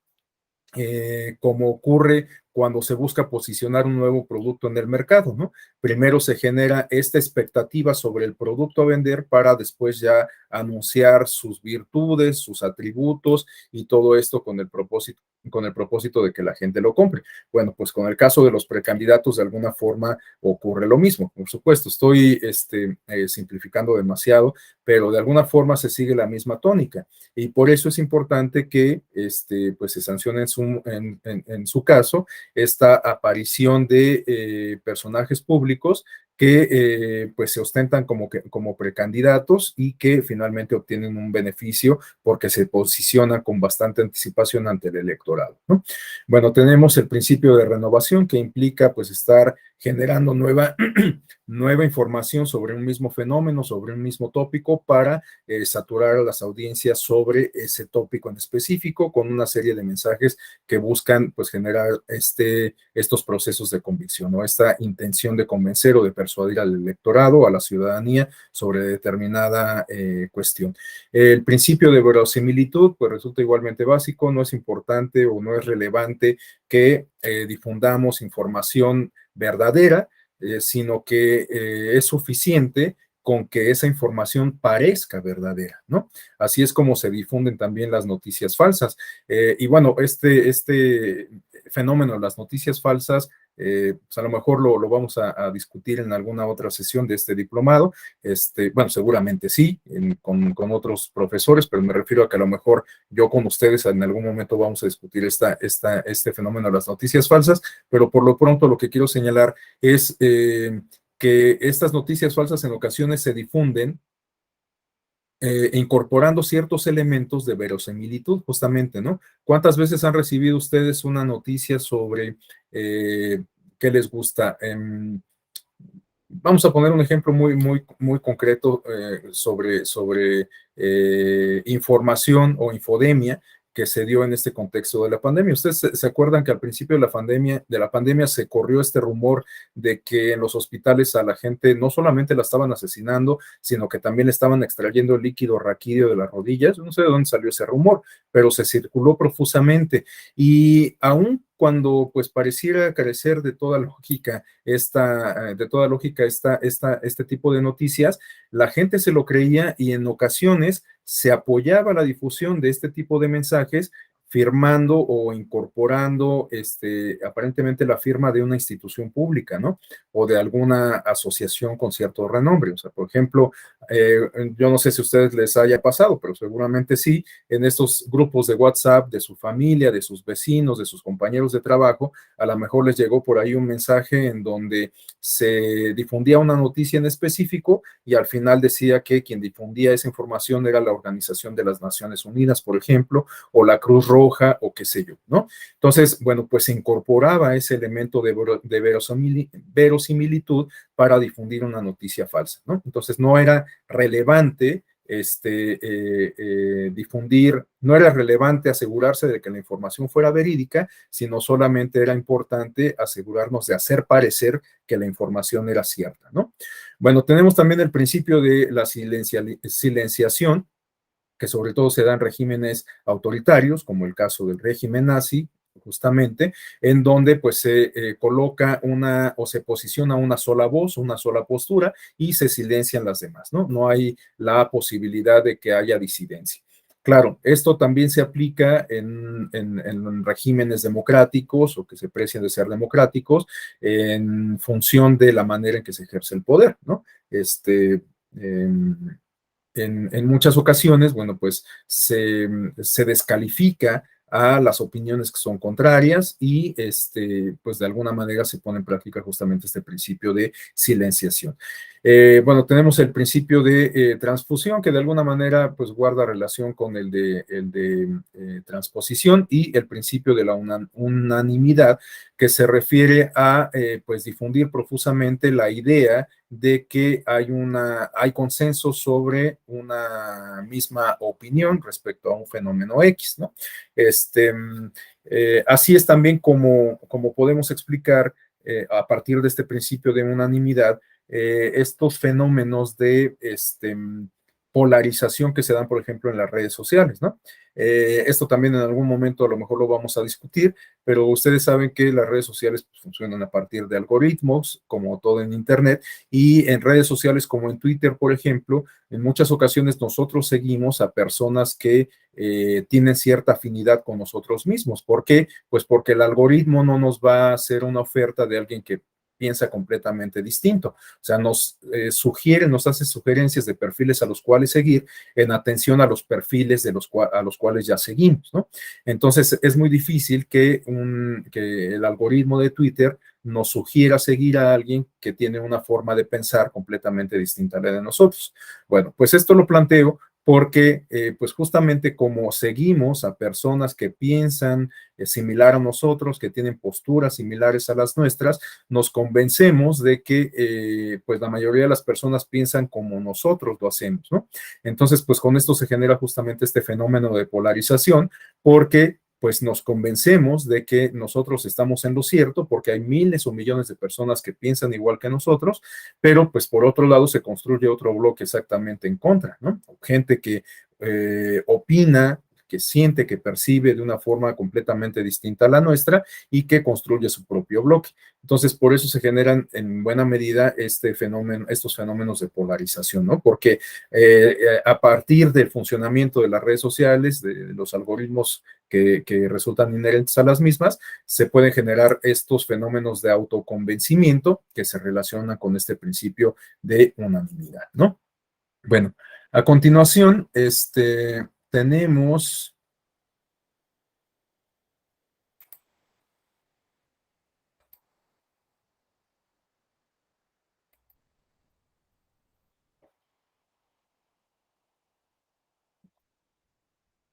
como ocurre cuando se busca posicionar un nuevo producto en el mercado, ¿no? Primero se genera esta expectativa sobre el producto a vender para después ya anunciar sus virtudes, sus atributos y todo esto con el propósito de que la gente lo compre. Bueno, pues con el caso de los precandidatos de alguna forma ocurre lo mismo. Por supuesto, estoy simplificando demasiado, pero de alguna forma se sigue la misma tónica y por eso es importante que pues se sancione en su caso esta aparición de personajes públicos que pues se ostentan como precandidatos y que finalmente obtienen un beneficio porque se posicionan con bastante anticipación ante el electorado, ¿no? Bueno, tenemos el principio de renovación que implica pues estar generando nueva nueva información sobre un mismo fenómeno, sobre un mismo tópico, para saturar a las audiencias sobre ese tópico en específico, con una serie de mensajes que buscan pues generar estos procesos de convicción, ¿no? Esta intención de convencer o de persuadir al electorado, a la ciudadanía, sobre determinada cuestión. El principio de verosimilitud pues resulta igualmente básico. No es importante o no es relevante que difundamos información verdadera, sino que es suficiente con que esa información parezca verdadera, ¿no? Así es como se difunden también las noticias falsas. Y bueno, este fenómeno de las noticias falsas, pues a lo mejor lo vamos a discutir en alguna otra sesión de este diplomado. Bueno, seguramente sí, con otros profesores, pero me refiero a que a lo mejor yo con ustedes en algún momento vamos a discutir este fenómeno de las noticias falsas, pero por lo pronto lo que quiero señalar es que estas noticias falsas en ocasiones se difunden incorporando ciertos elementos de verosimilitud, justamente, ¿no? ¿Cuántas veces han recibido ustedes una noticia sobre qué les gusta? Vamos a poner un ejemplo muy concreto sobre información o infodemia que se dio en este contexto de la pandemia. Ustedes se acuerdan que al principio de la pandemia se corrió este rumor de que en los hospitales a la gente no solamente la estaban asesinando, sino que también le estaban extrayendo el líquido raquídeo de las rodillas. No sé de dónde salió ese rumor, pero se circuló profusamente. Y aún cuando pues pareciera carecer de toda lógica este tipo de noticias, la gente se lo creía y en ocasiones se apoyaba la difusión de este tipo de mensajes firmando o incorporando aparentemente la firma de una institución pública, ¿no? O de alguna asociación con cierto renombre. O sea, por ejemplo, yo no sé si a ustedes les haya pasado, pero seguramente sí, en estos grupos de WhatsApp de su familia, de sus vecinos, de sus compañeros de trabajo, a lo mejor les llegó por ahí un mensaje en donde se difundía una noticia en específico y al final decía que quien difundía esa información era la Organización de las Naciones Unidas, por ejemplo, o la Cruz Roja o qué sé yo, ¿no? Entonces, bueno, pues se incorporaba ese elemento de verosimilitud para difundir una noticia falsa, ¿no? Entonces no era relevante difundir, no era relevante asegurarse de que la información fuera verídica, sino solamente era importante asegurarnos de hacer parecer que la información era cierta, ¿no? Bueno, tenemos también el principio de la silenciación, que sobre todo se da en regímenes autoritarios, como el caso del régimen nazi, justamente, en donde pues se coloca o se posiciona una sola voz, una sola postura y se silencian las demás, ¿no? No hay la posibilidad de que haya disidencia. Claro, esto también se aplica en regímenes democráticos o que se precian de ser democráticos en función de la manera en que se ejerce el poder, ¿no? En muchas ocasiones, bueno, pues se descalifica a las opiniones que son contrarias y pues de alguna manera se pone en práctica justamente este principio de silenciación. Bueno, tenemos el principio de transfusión que de alguna manera pues guarda relación con el de transposición y el principio de la unanimidad que se refiere a pues difundir profusamente la idea de que hay consenso sobre una misma opinión respecto a un fenómeno X, ¿no? Así es también como podemos explicar a partir de este principio de unanimidad estos fenómenos de polarización que se dan, por ejemplo, en las redes sociales, ¿no? Esto también en algún momento a lo mejor lo vamos a discutir, pero ustedes saben que las redes sociales pues, funcionan a partir de algoritmos, como todo en Internet, y en redes sociales como en Twitter, por ejemplo, en muchas ocasiones nosotros seguimos a personas que tienen cierta afinidad con nosotros mismos. ¿Por qué? Pues porque el algoritmo no nos va a hacer una oferta de alguien que piensa completamente distinto. O sea, nos nos hace sugerencias de perfiles a los cuales seguir en atención a los perfiles a los cuales ya seguimos, ¿no? Entonces, es muy difícil que el algoritmo de Twitter nos sugiera seguir a alguien que tiene una forma de pensar completamente distinta a la de nosotros. Bueno, pues esto lo planteo porque pues justamente como seguimos a personas que piensan similar a nosotros, que tienen posturas similares a las nuestras, nos convencemos de que pues la mayoría de las personas piensan como nosotros lo hacemos, ¿no? Entonces, pues con esto se genera justamente este fenómeno de polarización, porque pues nos convencemos de que nosotros estamos en lo cierto, porque hay miles o millones de personas que piensan igual que nosotros, pero pues por otro lado se construye otro bloque exactamente en contra, ¿no? Gente que opina, que siente, que percibe de una forma completamente distinta a la nuestra y que construye su propio bloque. Entonces, por eso se generan en buena medida estos fenómenos de polarización, ¿no? Porque a partir del funcionamiento de las redes sociales, de los algoritmos que resultan inherentes a las mismas, se pueden generar estos fenómenos de autoconvencimiento que se relacionan con este principio de unanimidad, ¿no? Bueno, a continuación, tenemos,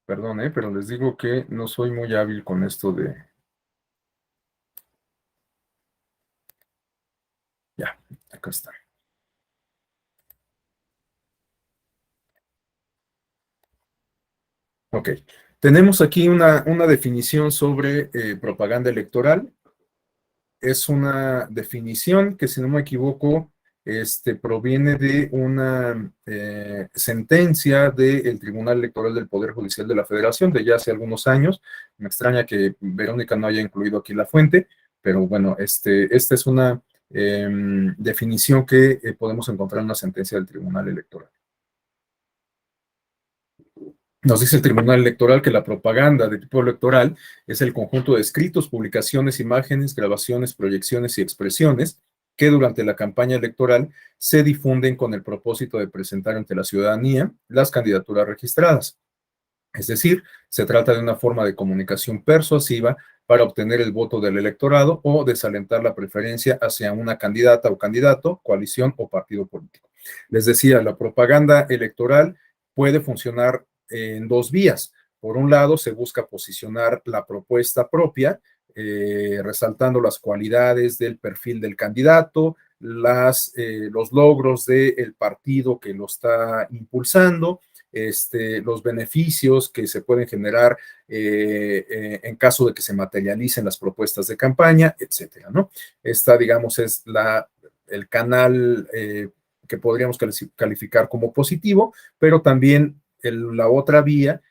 perdón, pero les digo que no soy muy hábil con esto de, ya, acá está. Ok, tenemos aquí una definición sobre propaganda electoral. Es una definición que, si no me equivoco, proviene de una sentencia del Tribunal Electoral del Poder Judicial de la Federación de ya hace algunos años. Me extraña que Verónica no haya incluido aquí la fuente, pero bueno, esta es una definición que podemos encontrar en una sentencia del Tribunal Electoral. Nos dice el Tribunal Electoral que la propaganda de tipo electoral es el conjunto de escritos, publicaciones, imágenes, grabaciones, proyecciones y expresiones que durante la campaña electoral se difunden con el propósito de presentar ante la ciudadanía las candidaturas registradas. Es decir, se trata de una forma de comunicación persuasiva para obtener el voto del electorado o desalentar la preferencia hacia una candidata o candidato, coalición o partido político. Les decía, la propaganda electoral puede funcionar en dos vías. Por un lado, se busca posicionar la propuesta propia, resaltando las cualidades del perfil del candidato, los logros del partido que lo está impulsando, los beneficios que se pueden generar en caso de que se materialicen las propuestas de campaña, etcétera, ¿no? Esta, digamos, es el canal que podríamos calificar como positivo, pero también la otra vía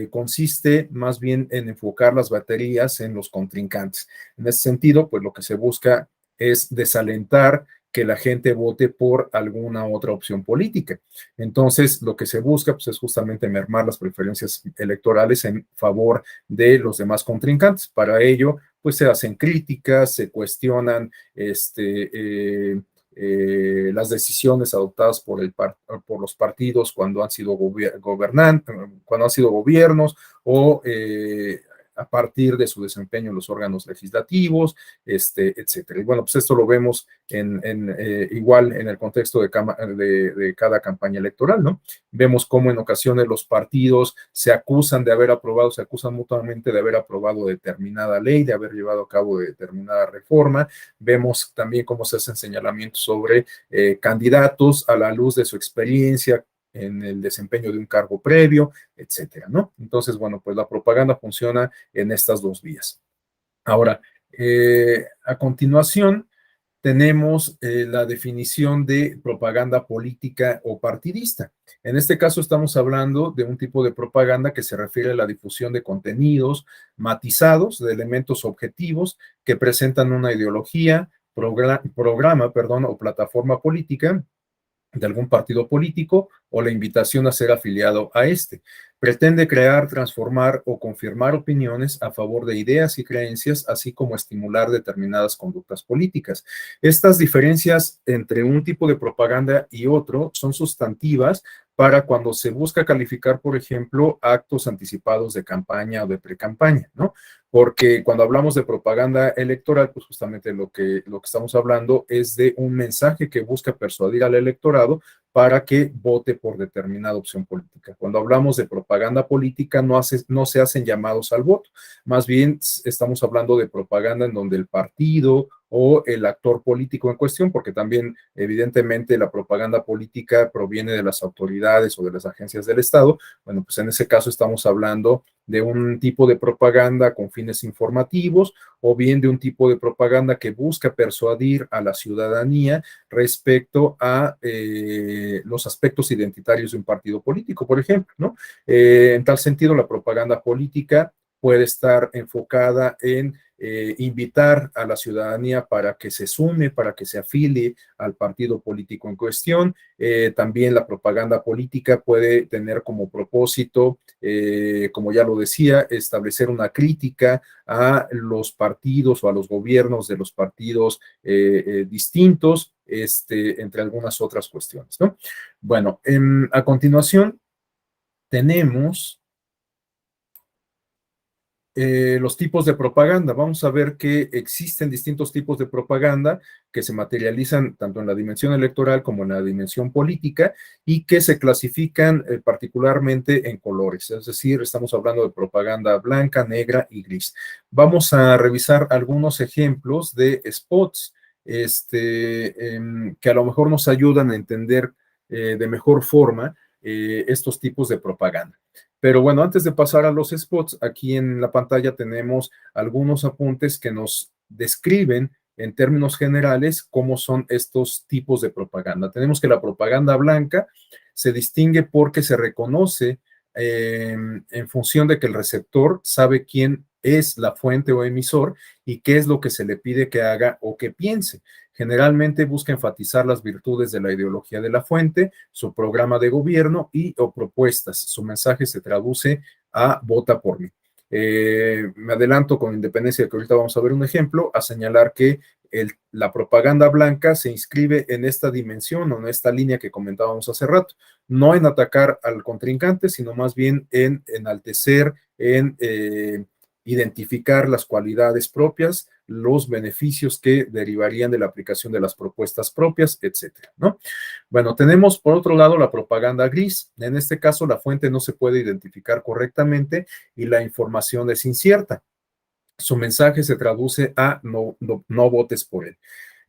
consiste más bien en enfocar las baterías en los contrincantes. En ese sentido, pues lo que se busca es desalentar que la gente vote por alguna otra opción política. Entonces, lo que se busca pues, es justamente mermar las preferencias electorales en favor de los demás contrincantes. Para ello, pues se hacen críticas, se cuestionan las decisiones adoptadas por los partidos cuando han sido cuando han sido gobiernos o a partir de su desempeño en los órganos legislativos, etcétera. Y bueno, pues esto lo vemos igual en el contexto de cada campaña electoral, ¿no? Vemos cómo en ocasiones los partidos se acusan mutuamente de haber aprobado determinada ley, de haber llevado a cabo determinada reforma. Vemos también cómo se hacen señalamientos sobre candidatos a la luz de su experiencia en el desempeño de un cargo previo, etcétera, ¿no? Entonces, bueno, pues la propaganda funciona en estas dos vías. Ahora, a continuación, tenemos la definición de propaganda política o partidista. En este caso estamos hablando de un tipo de propaganda que se refiere a la difusión de contenidos matizados, de elementos objetivos que presentan una ideología, programa, o plataforma política de algún partido político o la invitación a ser afiliado a este. Pretende crear, transformar o confirmar opiniones a favor de ideas y creencias, así como estimular determinadas conductas políticas. Estas diferencias entre un tipo de propaganda y otro son sustantivas para cuando se busca calificar, por ejemplo, actos anticipados de campaña o de precampaña, ¿no? Porque cuando hablamos de propaganda electoral, pues justamente lo que estamos hablando es de un mensaje que busca persuadir al electorado para que vote por determinada opción política. Cuando hablamos de propaganda política, no se hacen llamados al voto, más bien estamos hablando de propaganda en donde el partido o el actor político en cuestión, porque también evidentemente la propaganda política proviene de las autoridades o de las agencias del Estado. Bueno, pues en ese caso estamos hablando de un tipo de propaganda con fines informativos o bien de un tipo de propaganda que busca persuadir a la ciudadanía respecto a los aspectos identitarios de un partido político, por ejemplo, ¿no? En tal sentido, la propaganda política puede estar enfocada en invitar a la ciudadanía para que se sume, para que se afilie al partido político en cuestión. También la propaganda política puede tener como propósito, como ya lo decía, establecer una crítica a los partidos o a los gobiernos de los partidos distintos, entre algunas otras cuestiones, ¿no? Bueno, a continuación tenemos los tipos de propaganda. Vamos a ver que existen distintos tipos de propaganda que se materializan tanto en la dimensión electoral como en la dimensión política y que se clasifican particularmente en colores, es decir, estamos hablando de propaganda blanca, negra y gris. Vamos a revisar algunos ejemplos de spots que a lo mejor nos ayudan a entender de mejor forma estos tipos de propaganda. Pero bueno, antes de pasar a los spots, aquí en la pantalla tenemos algunos apuntes que nos describen en términos generales cómo son estos tipos de propaganda. Tenemos que la propaganda blanca se distingue porque se reconoce en función de que el receptor sabe quién es la fuente o emisor y qué es lo que se le pide que haga o que piense. Generalmente busca enfatizar las virtudes de la ideología de la fuente, su programa de gobierno y o propuestas. Su mensaje se traduce a vota por mí. Me adelanto con independencia de que ahorita vamos a ver un ejemplo, a señalar que la propaganda blanca se inscribe en esta dimensión o en esta línea que comentábamos hace rato, no en atacar al contrincante, sino más bien en enaltecer, en identificar las cualidades propias, los beneficios que derivarían de la aplicación de las propuestas propias, etcétera, ¿no? Bueno, tenemos por otro lado la propaganda gris. En este caso, la fuente no se puede identificar correctamente y la información es incierta. Su mensaje se traduce a no votes por él.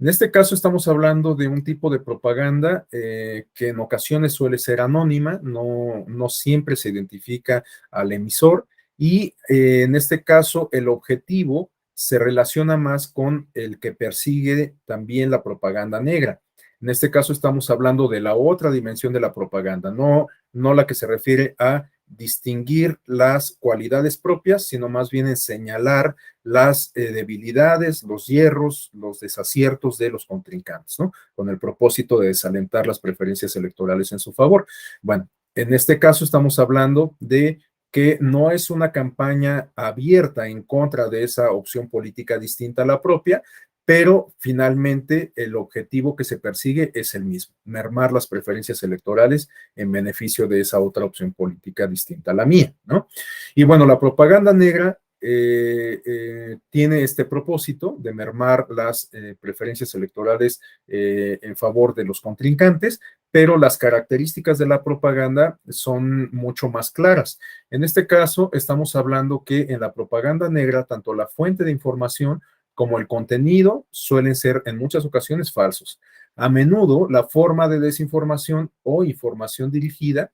En este caso estamos hablando de un tipo de propaganda que en ocasiones suele ser anónima, no siempre se identifica al emisor y en este caso el objetivo se relaciona más con el que persigue también la propaganda negra. En este caso estamos hablando de la otra dimensión de la propaganda, no la que se refiere a distinguir las cualidades propias, sino más bien en señalar las debilidades, los hierros, los desaciertos de los contrincantes, ¿no? Con el propósito de desalentar las preferencias electorales en su favor. Bueno, en este caso estamos hablando de que no es una campaña abierta en contra de esa opción política distinta a la propia, pero finalmente el objetivo que se persigue es el mismo, mermar las preferencias electorales en beneficio de esa otra opción política distinta a la mía, ¿no? Y bueno, la propaganda negra tiene este propósito de mermar las preferencias electorales en favor de los contrincantes, pero las características de la propaganda son mucho más claras. En este caso, estamos hablando que en la propaganda negra, tanto la fuente de información como el contenido suelen ser en muchas ocasiones falsos. A menudo, la forma de desinformación o información dirigida,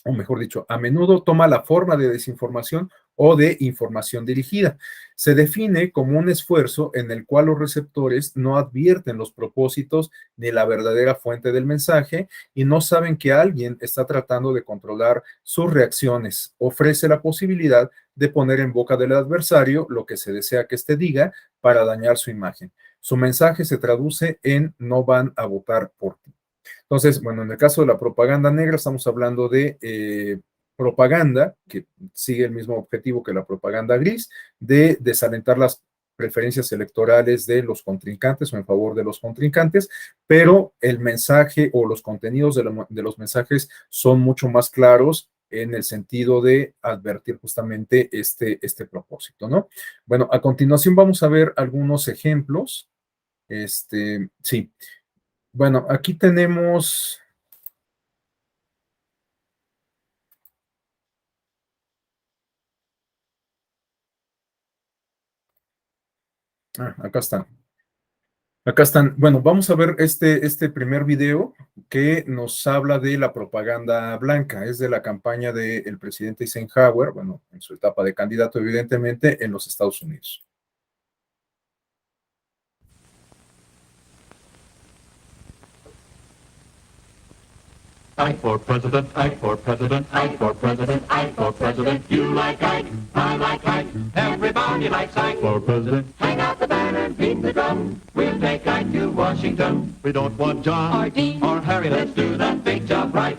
o mejor dicho, a menudo toma la forma de desinformación o de información dirigida. Se define como un esfuerzo en el cual los receptores no advierten los propósitos ni la verdadera fuente del mensaje y no saben que alguien está tratando de controlar sus reacciones. Ofrece la posibilidad de poner en boca del adversario lo que se desea que éste diga para dañar su imagen. Su mensaje se traduce en no van a votar por ti. Entonces, bueno, en el caso de la propaganda negra estamos hablando de propaganda que sigue el mismo objetivo que la propaganda gris, de desalentar las preferencias electorales de los contrincantes o en favor de los contrincantes, pero el mensaje o los contenidos de los mensajes son mucho más claros en el sentido de advertir justamente este propósito, ¿no? Bueno, a continuación vamos a ver algunos ejemplos. Sí. Bueno, aquí tenemos... acá están. Acá están. Bueno, vamos a ver este primer video que nos habla de la propaganda blanca. Es de la campaña del presidente Eisenhower, bueno, en su etapa de candidato, evidentemente, en los Estados Unidos. Ike for president, Ike for president, Ike for president, Ike for president. You like Ike, I like Ike, everybody likes Ike for president. Hang out the banner, beat the drum, we'll take Ike to Washington. We don't want John or Dean or Harry, let's do that big job right.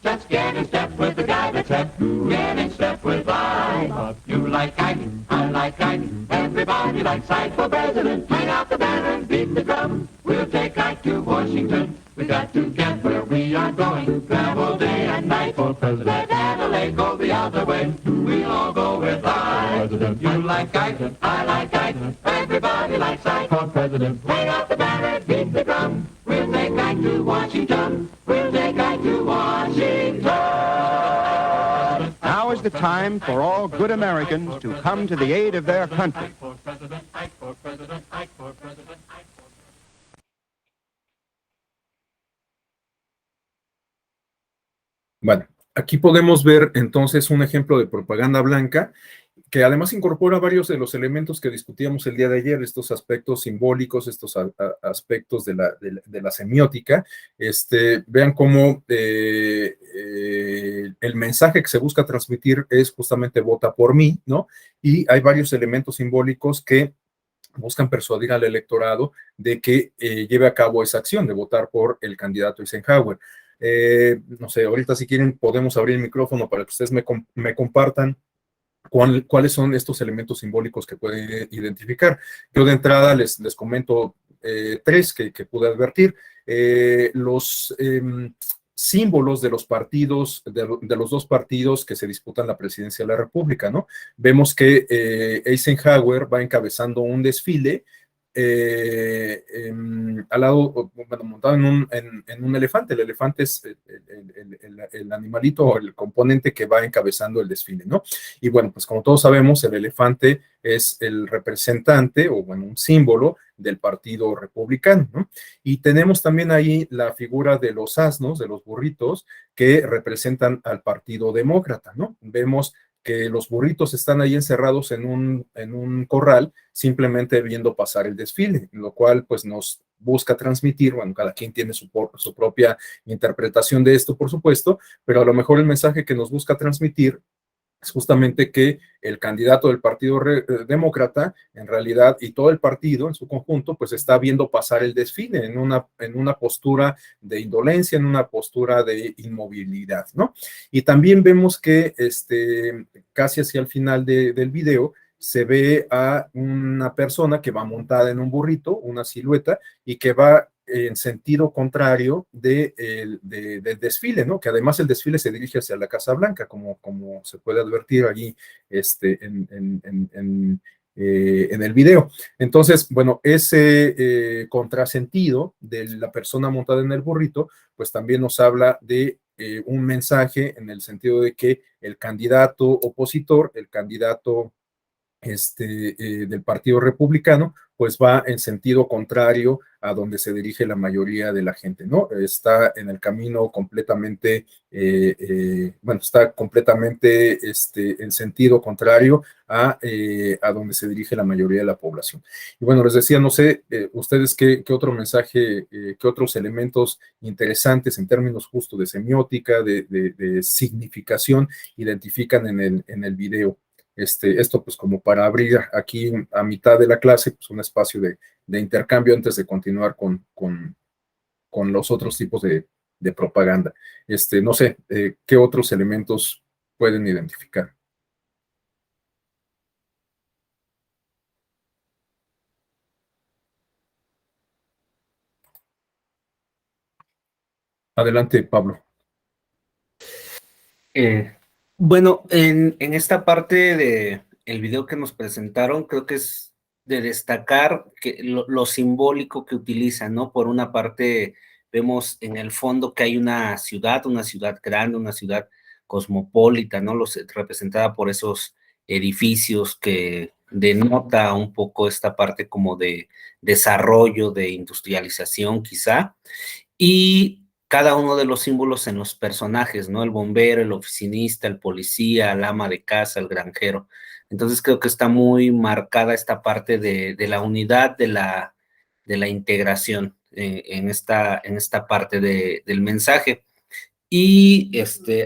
Let's get in step with the guy that's hep, get in step with Ike. You like Ike, I like Ike, everybody likes Ike for president. Hang out the banner, beat the drum, we'll take Ike to Washington. We got to get where we are going, travel day and night for president. Let Adelaide go the other way, we'll all go with Ike. You like Ike, I like Ike, everybody likes Ike for president. Hang out the banner, beat the drum, we'll take Ike to Washington, we'll take Ike to Washington. Now is the time for all good Americans to come to the aid of their country. Ike for president, Ike for president, Ike for president, Ike for president. Bueno, aquí podemos ver entonces un ejemplo de propaganda blanca que además incorpora varios de los elementos que discutíamos el día de ayer, estos aspectos simbólicos, estos aspectos de la semiótica. Vean cómo el mensaje que se busca transmitir es justamente vota por mí, ¿no? Y hay varios elementos simbólicos que buscan persuadir al electorado de que lleve a cabo esa acción de votar por el candidato Eisenhower. No sé, ahorita si quieren podemos abrir el micrófono para que ustedes me compartan cuáles son estos elementos simbólicos que pueden identificar. Yo de entrada les comento tres que pude advertir. Los símbolos de los partidos, de los dos partidos que se disputan la presidencia de la República, ¿no? Vemos que Eisenhower va encabezando un desfile al lado, bueno, montado en un elefante. El elefante es el animalito o el componente que va encabezando el desfile, ¿no? Y bueno, pues como todos sabemos, el elefante es el representante o bueno, un símbolo del Partido Republicano, ¿no? Y tenemos también ahí la figura de los asnos, de los burritos, que representan al Partido Demócrata, ¿no? Vemos que los burritos están ahí encerrados en un corral, simplemente viendo pasar el desfile, lo cual pues nos busca transmitir, bueno, cada quien tiene su propia interpretación de esto, por supuesto, pero a lo mejor el mensaje que nos busca transmitir es justamente que el candidato del Partido Demócrata, en realidad, y todo el partido en su conjunto, pues está viendo pasar el desfile en una postura de indolencia, en una postura de inmovilidad, ¿no? Y también vemos que casi hacia el final del video se ve a una persona que va montada en un burrito, una silueta, y que va en sentido contrario del desfile, ¿no? Que además el desfile se dirige hacia la Casa Blanca, como se puede advertir allí en el video. Entonces, bueno, ese contrasentido de la persona montada en el burrito, pues también nos habla de un mensaje en el sentido de que el candidato opositor, el candidato del Partido Republicano, pues va en sentido contrario a donde se dirige la mayoría de la gente, ¿no? Está en el camino completamente, bueno, está completamente en sentido contrario a donde se dirige la mayoría de la población. Y bueno, les decía, no sé, ustedes qué otro mensaje, qué otros elementos interesantes en términos justo de semiótica, de significación, identifican en el video. Esto pues como para abrir aquí a mitad de la clase pues un espacio de intercambio antes de continuar con los otros tipos de propaganda. No sé, ¿qué otros elementos pueden identificar? Adelante, Pablo. Bueno, en esta parte de el video que nos presentaron, creo que es de destacar que lo simbólico que utilizan, ¿no? Por una parte, vemos en el fondo que hay una ciudad grande, una ciudad cosmopolita, ¿no? Representada por esos edificios que denota un poco esta parte como de desarrollo, de industrialización, quizá, y cada uno de los símbolos en los personajes, ¿no? El bombero, el oficinista, el policía, el ama de casa, el granjero. Entonces creo que está muy marcada esta parte de la unidad, de la integración en esta parte del mensaje. Y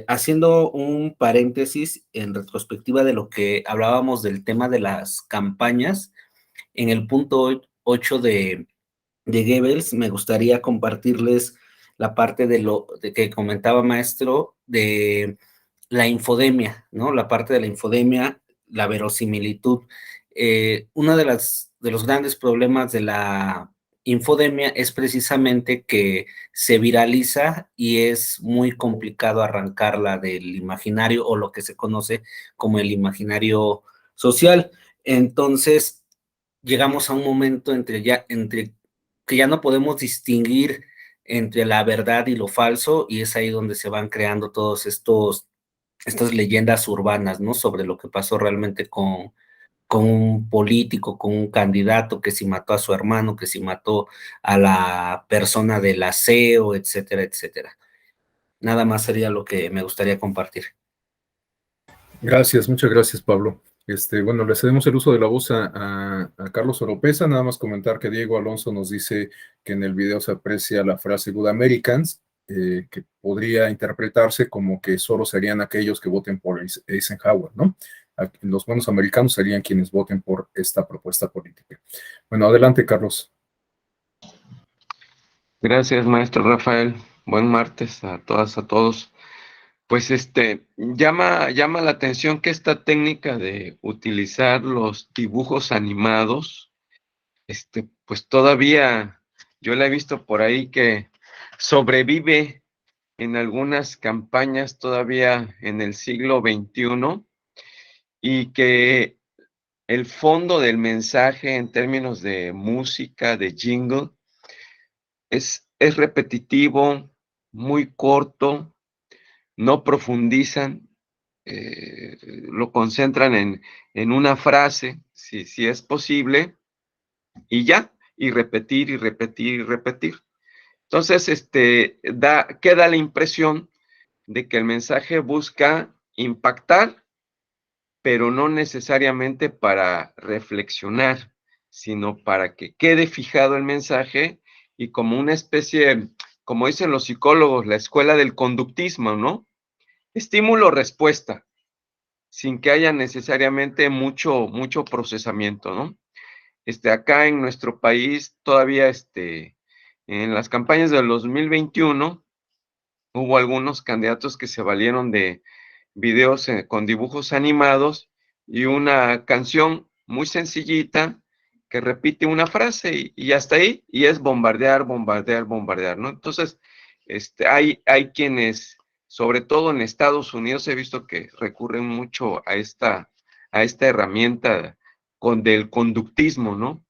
haciendo un paréntesis en retrospectiva de lo que hablábamos del tema de las campañas, en el punto 8 de Goebbels, me gustaría compartirles la parte de que comentaba maestro de la infodemia, ¿no? La parte de la infodemia, la verosimilitud. Uno de los grandes problemas de la infodemia es precisamente que se viraliza y es muy complicado arrancarla del imaginario o lo que se conoce como el imaginario social. Entonces, llegamos a un momento entre que ya no podemos distinguir entre la verdad y lo falso, y es ahí donde se van creando todos estas leyendas urbanas, ¿no? Sobre lo que pasó realmente con un político, con un candidato, que si mató a su hermano, que si mató a la persona del aseo, etcétera, etcétera. Nada más sería lo que me gustaría compartir. Gracias, muchas gracias, Pablo. Bueno, le cedemos el uso de la voz a Carlos Oropesa. Nada más comentar que Diego Alonso nos dice que en el video se aprecia la frase Good Americans, que podría interpretarse como que solo serían aquellos que voten por Eisenhower, ¿no? Los buenos americanos serían quienes voten por esta propuesta política. Bueno, adelante, Carlos. Gracias, maestro Rafael. Buen martes a todas, a todos. Pues llama la atención que esta técnica de utilizar los dibujos animados, pues todavía yo la he visto por ahí que sobrevive en algunas campañas todavía en el siglo XXI, y que el fondo del mensaje en términos de música, de jingle, es repetitivo, muy corto, no profundizan, lo concentran en una frase, si es posible, y ya, y repetir, y repetir, y repetir. Entonces, queda la impresión de que el mensaje busca impactar, pero no necesariamente para reflexionar, sino para que quede fijado el mensaje y como una especie, como dicen los psicólogos, la escuela del conductismo, ¿no? Estímulo-respuesta, sin que haya necesariamente mucho procesamiento, ¿no? Acá en nuestro país todavía, en las campañas del 2021, hubo algunos candidatos que se valieron de videos con dibujos animados y una canción muy sencillita que repite una frase y hasta ahí, y es bombardear, bombardear, bombardear, ¿no? Entonces, hay quienes, sobre todo en Estados Unidos, he visto que recurren mucho a esta herramienta del conductismo, ¿no?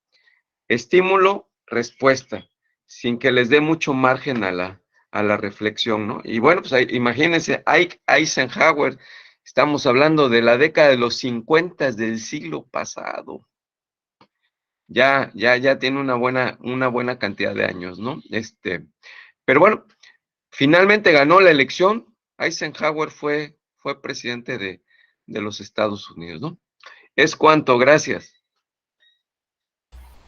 Estímulo, respuesta, sin que les dé mucho margen a la reflexión, ¿no? Y bueno, pues imagínense, Eisenhower, estamos hablando de la década de los 50 del siglo pasado. Ya tiene una buena cantidad de años, ¿no? Pero bueno, finalmente ganó la elección. Eisenhower fue presidente de los Estados Unidos, ¿no? Es cuanto, gracias.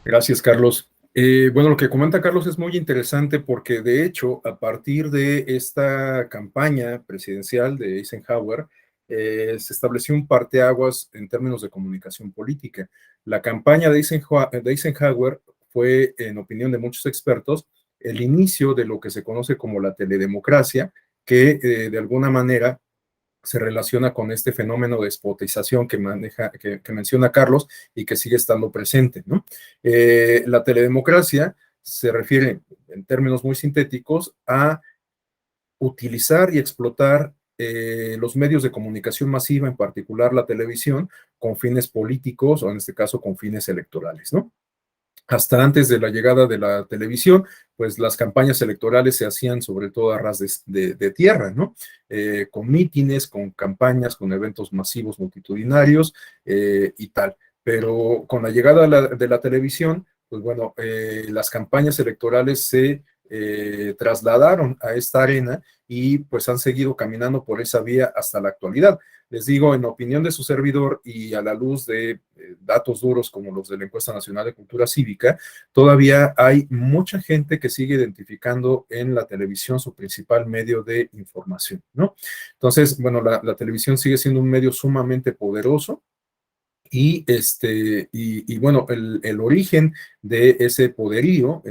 Gracias, Carlos. Bueno, lo que comenta Carlos es muy interesante porque, de hecho, a partir de esta campaña presidencial de Eisenhower, se estableció un parteaguas en términos de comunicación política. La campaña de Eisenhower fue, en opinión de muchos expertos, el inicio de lo que se conoce como la teledemocracia, que de alguna manera se relaciona con este fenómeno de despotización que menciona Carlos y que sigue estando presente, ¿no? La teledemocracia se refiere, en términos muy sintéticos, a utilizar y explotar los medios de comunicación masiva, en particular la televisión, con fines políticos o en este caso con fines electorales, ¿no? Hasta antes de la llegada de la televisión, pues las campañas electorales se hacían sobre todo a ras de tierra, ¿no? Con mítines, con campañas, con eventos masivos multitudinarios y tal. Pero con la llegada de la televisión, pues bueno, las campañas electorales se trasladaron a esta arena y pues han seguido caminando por esa vía hasta la actualidad. Les digo, en opinión de su servidor y a la luz de datos duros como los de la Encuesta Nacional de Cultura Cívica, todavía hay mucha gente que sigue identificando en la televisión su principal medio de información, ¿no? Entonces, bueno, la televisión sigue siendo un medio sumamente poderoso. Y bueno, el origen de ese poderío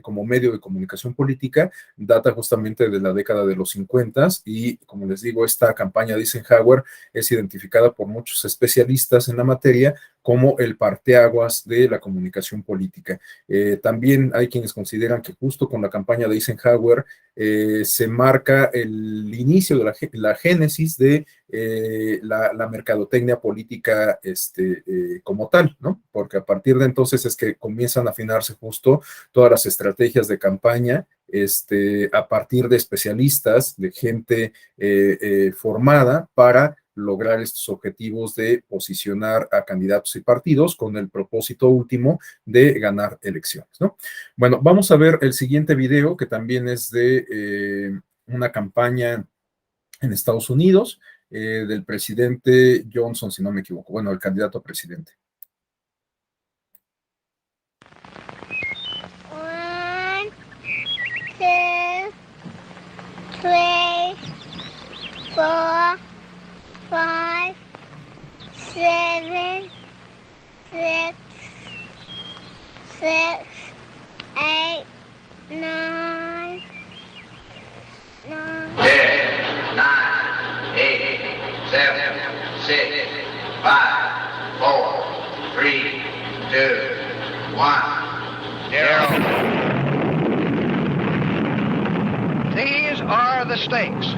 como medio de comunicación política data justamente de la década de los 50 y, como les digo, esta campaña de Eisenhower es identificada por muchos especialistas en la materia como el parteaguas de la comunicación política. También hay quienes consideran que justo con la campaña de Eisenhower se marca el inicio de la génesis de la mercadotecnia política como tal, ¿no? Porque a partir de entonces es que comienzan a afinarse justo todas las estrategias de campaña a partir de especialistas, de gente formada para lograr estos objetivos de posicionar a candidatos y partidos con el propósito último de ganar elecciones, ¿no? Bueno, vamos a ver el siguiente video que también es de una campaña en Estados Unidos del presidente Johnson, si no me equivoco, bueno, el candidato a presidente. 1, 2, 3, 4, 5, 7, 6, 8, 9, 9. 10, 9, 8, 7, 6, 5, 4, 3, 2, 1, 0. These are the stakes.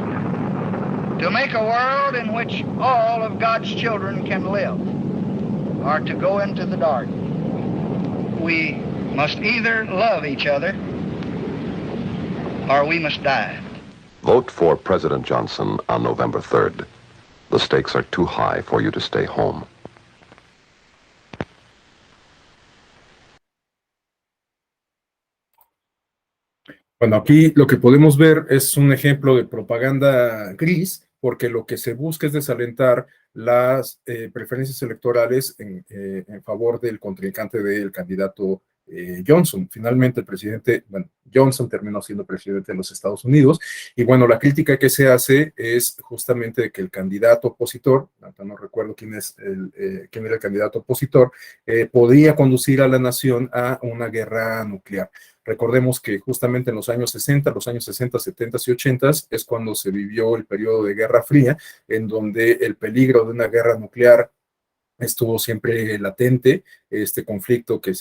To make a world in which all of God's children can live, or to go into the dark. We must either love each other, or we must die. Vote for President Johnson on November 3rd. The stakes are too high for you to stay home. Bueno, aquí lo que podemos ver es un ejemplo de propaganda gris, porque lo que se busca es desalentar las preferencias electorales en favor del contrincante del candidato Johnson. Finalmente, el presidente, bueno, Johnson terminó siendo presidente de los Estados Unidos, y bueno, la crítica que se hace es justamente de que el candidato opositor, no recuerdo quién era el candidato opositor, podría conducir a la nación a una guerra nuclear. Recordemos que justamente en los años 60, 70 y 80 es cuando se vivió el periodo de Guerra Fría, en donde el peligro de una guerra nuclear estuvo siempre latente, este conflicto que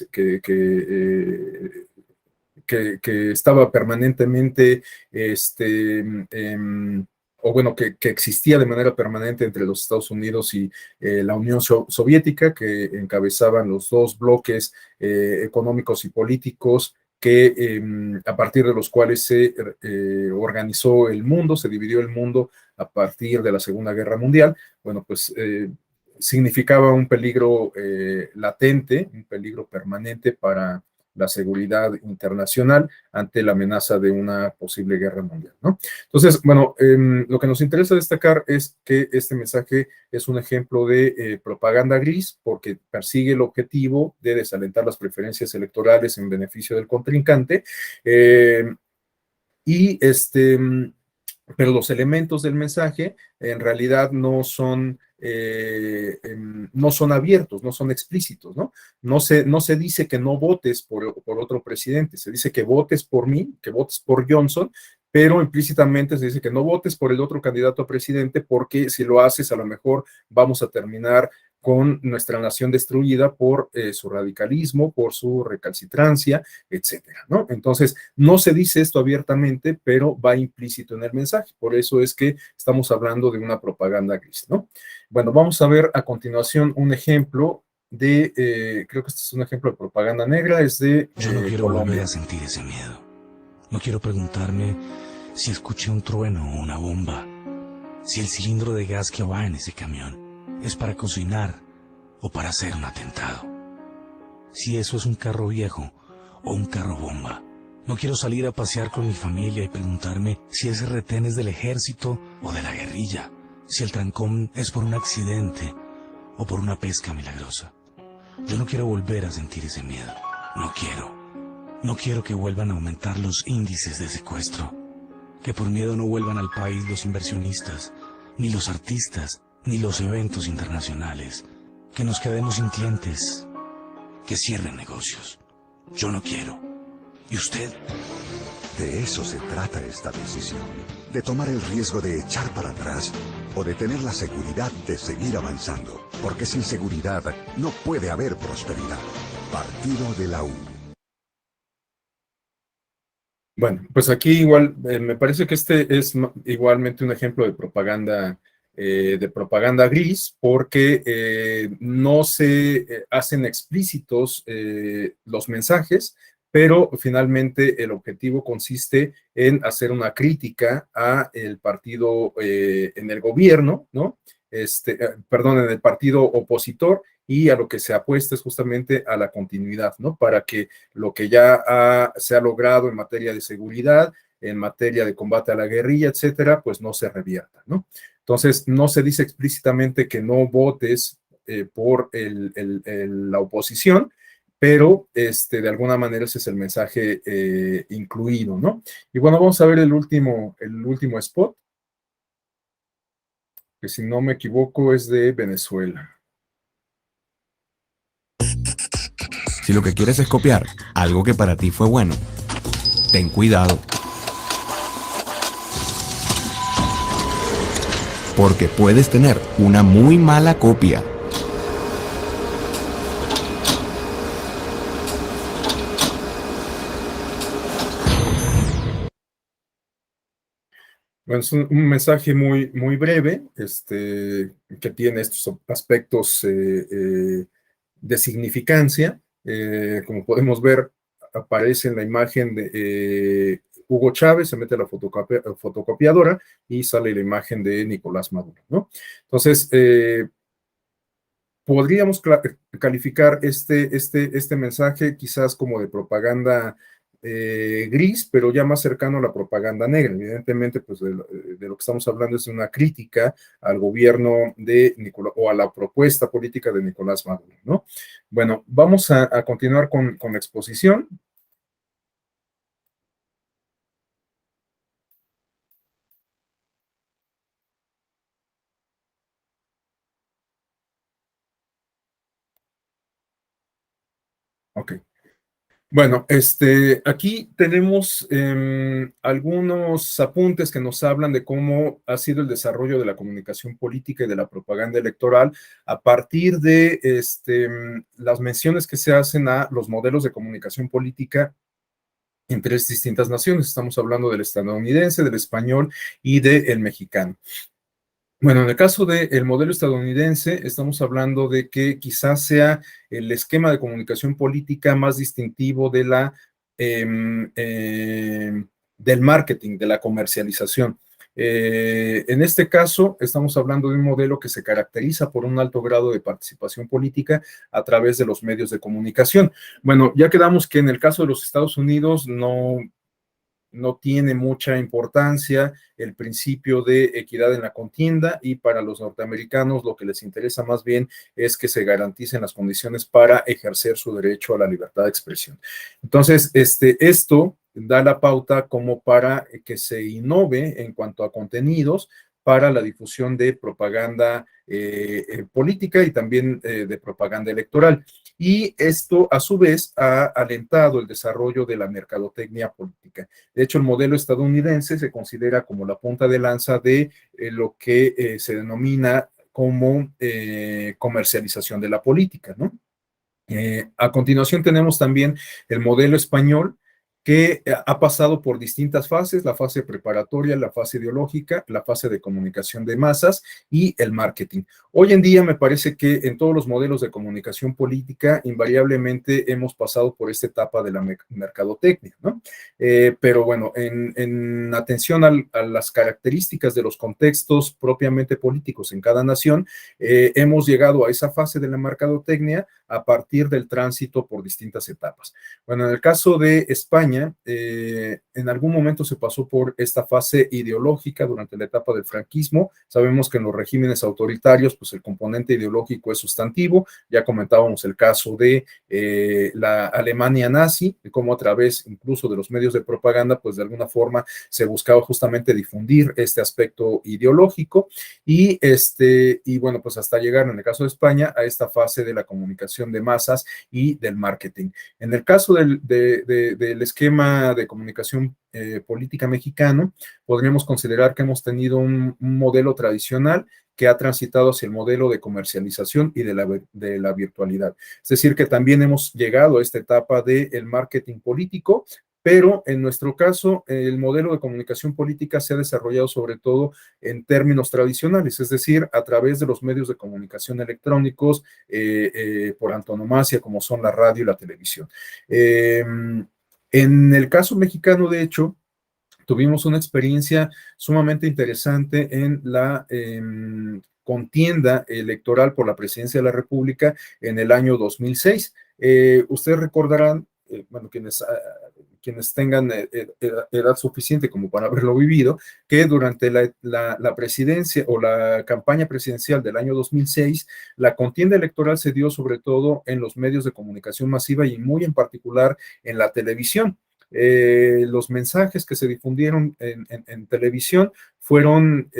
estaba permanentemente, o bueno, que existía de manera permanente entre los Estados Unidos y la Unión Soviética, que encabezaban los dos bloques económicos y políticos que a partir de los cuales se organizó el mundo, se dividió el mundo a partir de la Segunda Guerra Mundial. Bueno, pues significaba un peligro latente, un peligro permanente para la seguridad internacional ante la amenaza de una posible guerra mundial, ¿no? Entonces, bueno, lo que nos interesa destacar es que este mensaje es un ejemplo de propaganda gris, porque persigue el objetivo de desalentar las preferencias electorales en beneficio del contrincante, pero los elementos del mensaje en realidad no son abiertos, no son explícitos, ¿no? No se dice que no votes por otro presidente, se dice que votes por mí, que votes por Johnson, pero implícitamente se dice que no votes por el otro candidato a presidente, porque si lo haces a lo mejor vamos a terminar con nuestra nación destruida por su radicalismo, por su recalcitrancia, etcétera, ¿no? Entonces, no se dice esto abiertamente, pero va implícito en el mensaje. Por eso es que estamos hablando de una propaganda gris, ¿no? Bueno, vamos a ver a continuación un ejemplo de, creo que este es un ejemplo de propaganda negra, es de Yo no quiero Colombia. volver a sentir ese miedo. No quiero preguntarme si escuché un trueno o una bomba, si el cilindro de gas que va en ese camión es para cocinar o para hacer un atentado, si eso es un carro viejo o un carro bomba. No quiero salir a pasear con mi familia y preguntarme si ese retén es del ejército o de la guerrilla, si el trancón es por un accidente o por una pesca milagrosa. Yo no quiero volver a sentir ese miedo. No quiero. No quiero que vuelvan a aumentar los índices de secuestro. Que por miedo no vuelvan al país los inversionistas, ni los artistas, ni los eventos internacionales. Que nos quedemos sin clientes. Que cierren negocios. Yo no quiero. ¿Y usted? De eso se trata esta decisión. De tomar el riesgo de echar para atrás o de tener la seguridad de seguir avanzando. Porque sin seguridad no puede haber prosperidad. Partido de la U. Bueno, pues aquí igual, me parece que este es igualmente un ejemplo de propaganda gris, porque no se hacen explícitos los mensajes, pero finalmente el objetivo consiste en hacer una crítica a el partido en el gobierno, ¿no? Perdón, en el partido opositor, y a lo que se apuesta es justamente a la continuidad, ¿no? Para que lo que ya se ha logrado en materia de seguridad, en materia de combate a la guerrilla, etcétera, pues no se revierta, ¿no? Entonces, no se dice explícitamente que no votes por la oposición, pero de alguna manera ese es el mensaje incluido, ¿no? Y bueno, vamos a ver el último spot, que si no me equivoco es de Venezuela. Si lo que quieres es copiar algo que para ti fue bueno, ten cuidado. Porque puedes tener una muy mala copia. Bueno, es un mensaje muy, muy breve, que tiene estos aspectos de significancia. Como podemos ver, aparece en la imagen de Hugo Chávez, se mete a la fotocopiadora y sale la imagen de Nicolás Maduro, ¿no? Entonces, podríamos calificar este mensaje quizás como de propaganda gris, pero ya más cercano a la propaganda negra. Evidentemente, pues de lo que estamos hablando es de una crítica al gobierno de Nicolás, o a la propuesta política de Nicolás Maduro, ¿no? Bueno, vamos a continuar con la exposición. Ok. Bueno, aquí tenemos algunos apuntes que nos hablan de cómo ha sido el desarrollo de la comunicación política y de la propaganda electoral a partir de las menciones que se hacen a los modelos de comunicación política en tres distintas naciones. Estamos hablando del estadounidense, del español y del mexicano. Bueno, en el caso del modelo estadounidense, estamos hablando de que quizás sea el esquema de comunicación política más distintivo de del marketing, de la comercialización. En este caso, estamos hablando de un modelo que se caracteriza por un alto grado de participación política a través de los medios de comunicación. Bueno, ya quedamos que en el caso de los Estados Unidos no tiene mucha importancia el principio de equidad en la contienda, y para los norteamericanos lo que les interesa más bien es que se garanticen las condiciones para ejercer su derecho a la libertad de expresión. Entonces, esto da la pauta como para que se innove en cuanto a contenidos para la difusión de propaganda política y también de propaganda electoral. Y esto, a su vez, ha alentado el desarrollo de la mercadotecnia política. De hecho, el modelo estadounidense se considera como la punta de lanza de lo que se denomina como comercialización de la política, ¿no? A continuación tenemos también el modelo español, que ha pasado por distintas fases: la fase preparatoria, la fase ideológica, la fase de comunicación de masas y el marketing. Hoy en día me parece que en todos los modelos de comunicación política invariablemente hemos pasado por esta etapa de la mercadotecnia, ¿no? Pero bueno, en atención a las características de los contextos propiamente políticos en cada nación, hemos llegado a esa fase de la mercadotecnia a partir del tránsito por distintas etapas. Bueno, en el caso de España, en algún momento se pasó por esta fase ideológica durante la etapa del franquismo. Sabemos que en los regímenes autoritarios, pues el componente ideológico es sustantivo. Ya comentábamos el caso de la Alemania nazi, de cómo a través incluso de los medios de propaganda, pues de alguna forma se buscaba justamente difundir este aspecto ideológico y bueno, pues hasta llegar en el caso de España a esta fase de la comunicación de masas y del marketing. En el caso del esquema de comunicación política mexicano, podríamos considerar que hemos tenido un modelo tradicional que ha transitado hacia el modelo de comercialización y de la virtualidad. Es decir, que también hemos llegado a esta etapa del marketing político, pero en nuestro caso, el modelo de comunicación política se ha desarrollado sobre todo en términos tradicionales, es decir, a través de los medios de comunicación electrónicos por antonomasia, como son la radio y la televisión. En el caso mexicano, de hecho, tuvimos una experiencia sumamente interesante en la contienda electoral por la presidencia de la República en el año 2006. Ustedes recordarán, bueno, quienes tengan edad suficiente como para haberlo vivido, que durante la presidencia o la campaña presidencial del año 2006, la contienda electoral se dio sobre todo en los medios de comunicación masiva y muy en particular en la televisión. Los mensajes que se difundieron en televisión fueron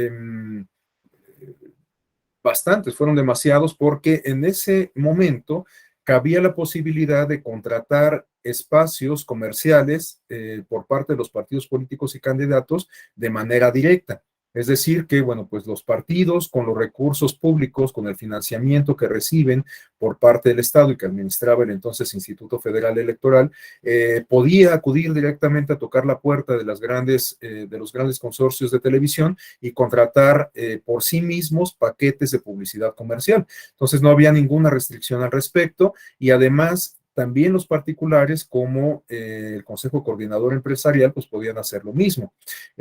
bastantes, fueron demasiados, porque en ese momento cabía la posibilidad de contratar espacios comerciales por parte de los partidos políticos y candidatos de manera directa. Es decir, que, bueno, pues los partidos con los recursos públicos, con el financiamiento que reciben por parte del Estado y que administraba el entonces Instituto Federal Electoral, podía acudir directamente a tocar la puerta de los grandes consorcios de televisión y contratar por sí mismos paquetes de publicidad comercial. Entonces no había ninguna restricción al respecto y además también los particulares como el Consejo Coordinador Empresarial pues podían hacer lo mismo.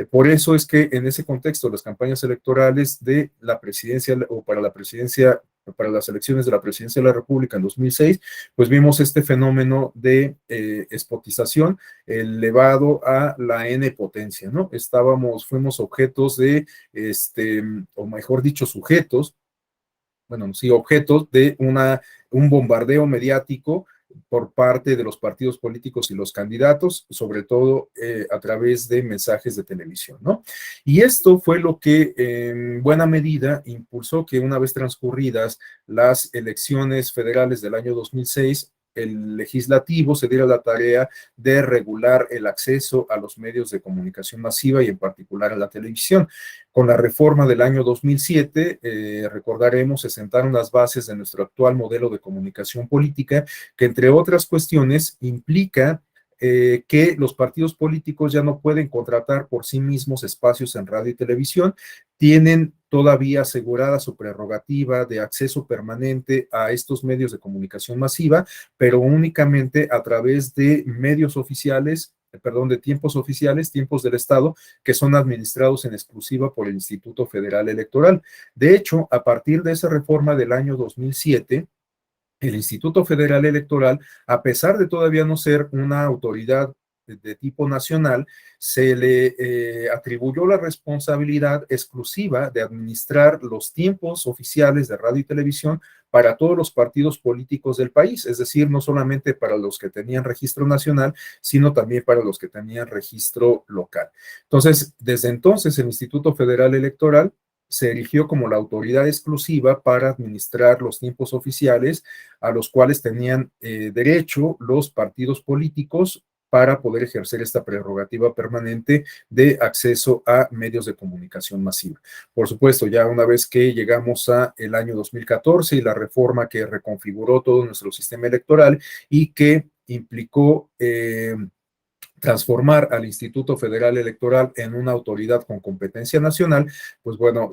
Por eso es que en ese contexto las campañas electorales de la presidencia o para la presidencia, para las elecciones de la presidencia de la República en 2006, pues vimos este fenómeno de spotización elevado a la N potencia, ¿no? Fuimos objetos de, o mejor dicho, sujetos, bueno, sí, objetos de un bombardeo mediático por parte de los partidos políticos y los candidatos, sobre todo a través de mensajes de televisión, ¿no? Y esto fue lo que en buena medida impulsó que una vez transcurridas las elecciones federales del año 2006, el legislativo se diera la tarea de regular el acceso a los medios de comunicación masiva y en particular a la televisión. Con la reforma del año 2007, recordaremos, se sentaron las bases de nuestro actual modelo de comunicación política, que entre otras cuestiones implica que los partidos políticos ya no pueden contratar por sí mismos espacios en radio y televisión, tienen todavía asegurada su prerrogativa de acceso permanente a estos medios de comunicación masiva, pero únicamente a través de medios oficiales, de tiempos oficiales, tiempos del Estado, que son administrados en exclusiva por el Instituto Federal Electoral. De hecho, a partir de esa reforma del año 2007, el Instituto Federal Electoral, a pesar de todavía no ser una autoridad de tipo nacional, se le atribuyó la responsabilidad exclusiva de administrar los tiempos oficiales de radio y televisión para todos los partidos políticos del país, es decir, no solamente para los que tenían registro nacional, sino también para los que tenían registro local. Entonces, desde entonces, el Instituto Federal Electoral se erigió como la autoridad exclusiva para administrar los tiempos oficiales a los cuales tenían derecho los partidos políticos para poder ejercer esta prerrogativa permanente de acceso a medios de comunicación masiva. Por supuesto, ya una vez que llegamos a el año 2014 y la reforma que reconfiguró todo nuestro sistema electoral y que implicó transformar al Instituto Federal Electoral en una autoridad con competencia nacional, pues bueno,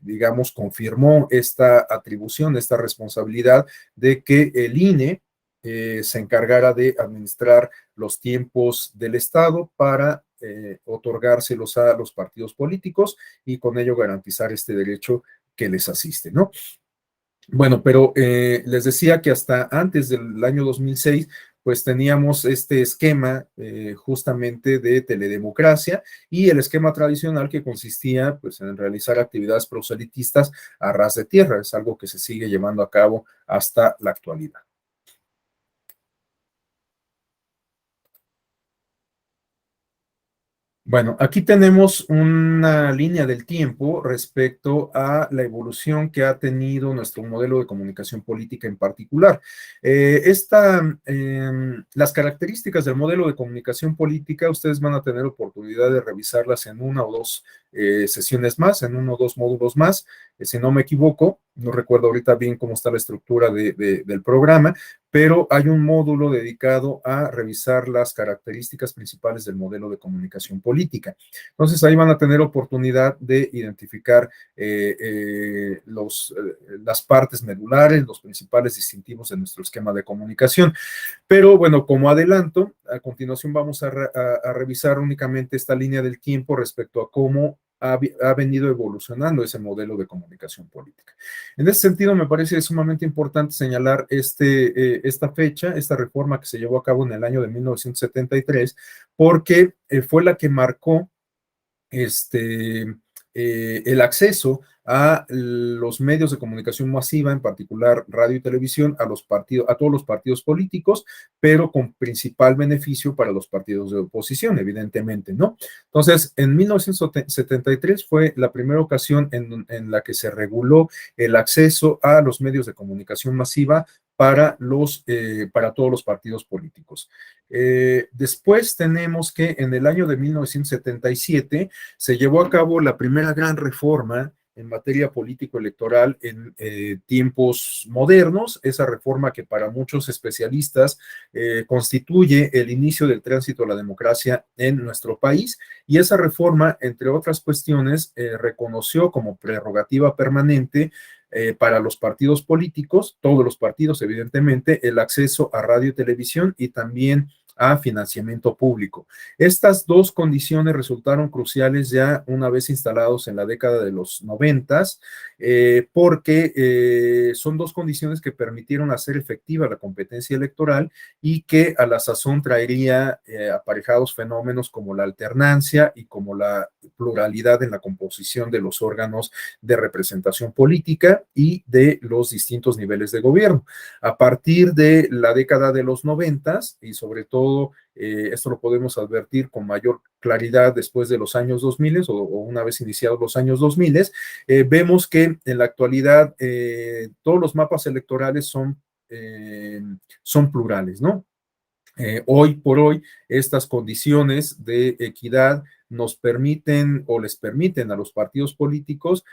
digamos, confirmó esta atribución, esta responsabilidad de que el INE se encargara de administrar los tiempos del Estado para otorgárselos a los partidos políticos y con ello garantizar este derecho que les asiste, ¿no? Bueno, pero les decía que hasta antes del año 2006, pues teníamos este esquema justamente de teledemocracia y el esquema tradicional que consistía pues en realizar actividades proselitistas a ras de tierra. Es algo que se sigue llevando a cabo hasta la actualidad. Bueno, aquí tenemos una línea del tiempo respecto a la evolución que ha tenido nuestro modelo de comunicación política en particular. Las características del modelo de comunicación política, ustedes van a tener oportunidad de revisarlas en una o dos sesiones más, en uno o dos módulos más, si no me equivoco. No recuerdo ahorita bien cómo está la estructura del programa, pero hay un módulo dedicado a revisar las características principales del modelo de comunicación política. Entonces, ahí van a tener oportunidad de identificar las partes medulares, los principales distintivos de nuestro esquema de comunicación. Pero bueno, como adelanto, a continuación vamos a revisar únicamente esta línea del tiempo respecto a cómo ha venido evolucionando ese modelo de comunicación política. En ese sentido, me parece sumamente importante señalar esta fecha, esta reforma que se llevó a cabo en el año de 1973, porque fue la que marcó el acceso a los medios de comunicación masiva, en particular radio y televisión, a todos los partidos políticos, pero con principal beneficio para los partidos de oposición, evidentemente, ¿no? Entonces, en 1973 fue la primera ocasión en la que se reguló el acceso a los medios de comunicación masiva para todos los partidos políticos. Después tenemos que en el año de 1977 se llevó a cabo la primera gran reforma en materia político-electoral en tiempos modernos, esa reforma que para muchos especialistas constituye el inicio del tránsito a la democracia en nuestro país, y esa reforma, entre otras cuestiones, reconoció como prerrogativa permanente para los partidos políticos, todos los partidos evidentemente, el acceso a radio y televisión y también a financiamiento público. Estas dos condiciones resultaron cruciales ya una vez instalados en la década de los 90, porque son dos condiciones que permitieron hacer efectiva la competencia electoral y que a la sazón traería aparejados fenómenos como la alternancia y como la pluralidad en la composición de los órganos de representación política y de los distintos niveles de gobierno. A partir de la década de los 90 y sobre todo esto lo podemos advertir con mayor claridad después de los años 2000 o una vez iniciados los años 2000, vemos que en la actualidad todos los mapas electorales son plurales, ¿no? Hoy por hoy, estas condiciones de equidad nos permiten o les permiten a los partidos políticos,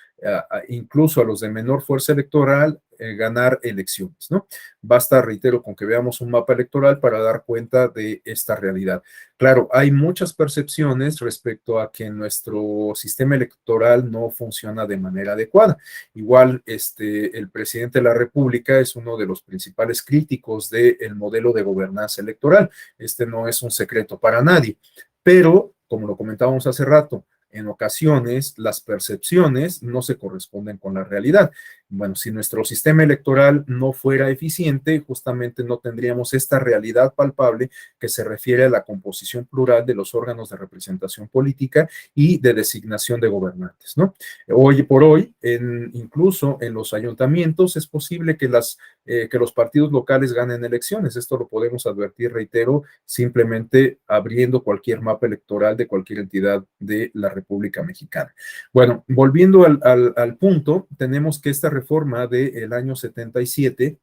incluso a los de menor fuerza electoral, ganar elecciones, ¿no? Basta, reitero, con que veamos un mapa electoral para dar cuenta de esta realidad. Claro, hay muchas percepciones respecto a que nuestro sistema electoral no funciona de manera adecuada. Igual, el presidente de la República es uno de los principales críticos del modelo de gobernanza electoral. Este no es un secreto para nadie, pero como lo comentábamos hace rato, en ocasiones las percepciones no se corresponden con la realidad. Bueno, si nuestro sistema electoral no fuera eficiente, justamente no tendríamos esta realidad palpable que se refiere a la composición plural de los órganos de representación política y de designación de gobernantes, ¿no? Hoy por hoy, incluso en los ayuntamientos, es posible que los partidos locales ganen elecciones. Esto lo podemos advertir, reitero, simplemente abriendo cualquier mapa electoral de cualquier entidad de la República Mexicana. Bueno, volviendo al punto, tenemos que esta reforma del año 77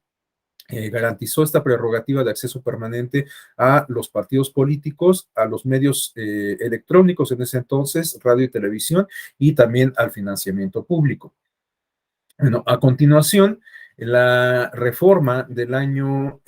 garantizó esta prerrogativa de acceso permanente a los partidos políticos, a los medios electrónicos en ese entonces, radio y televisión, y también al financiamiento público. Bueno, a continuación, la reforma del año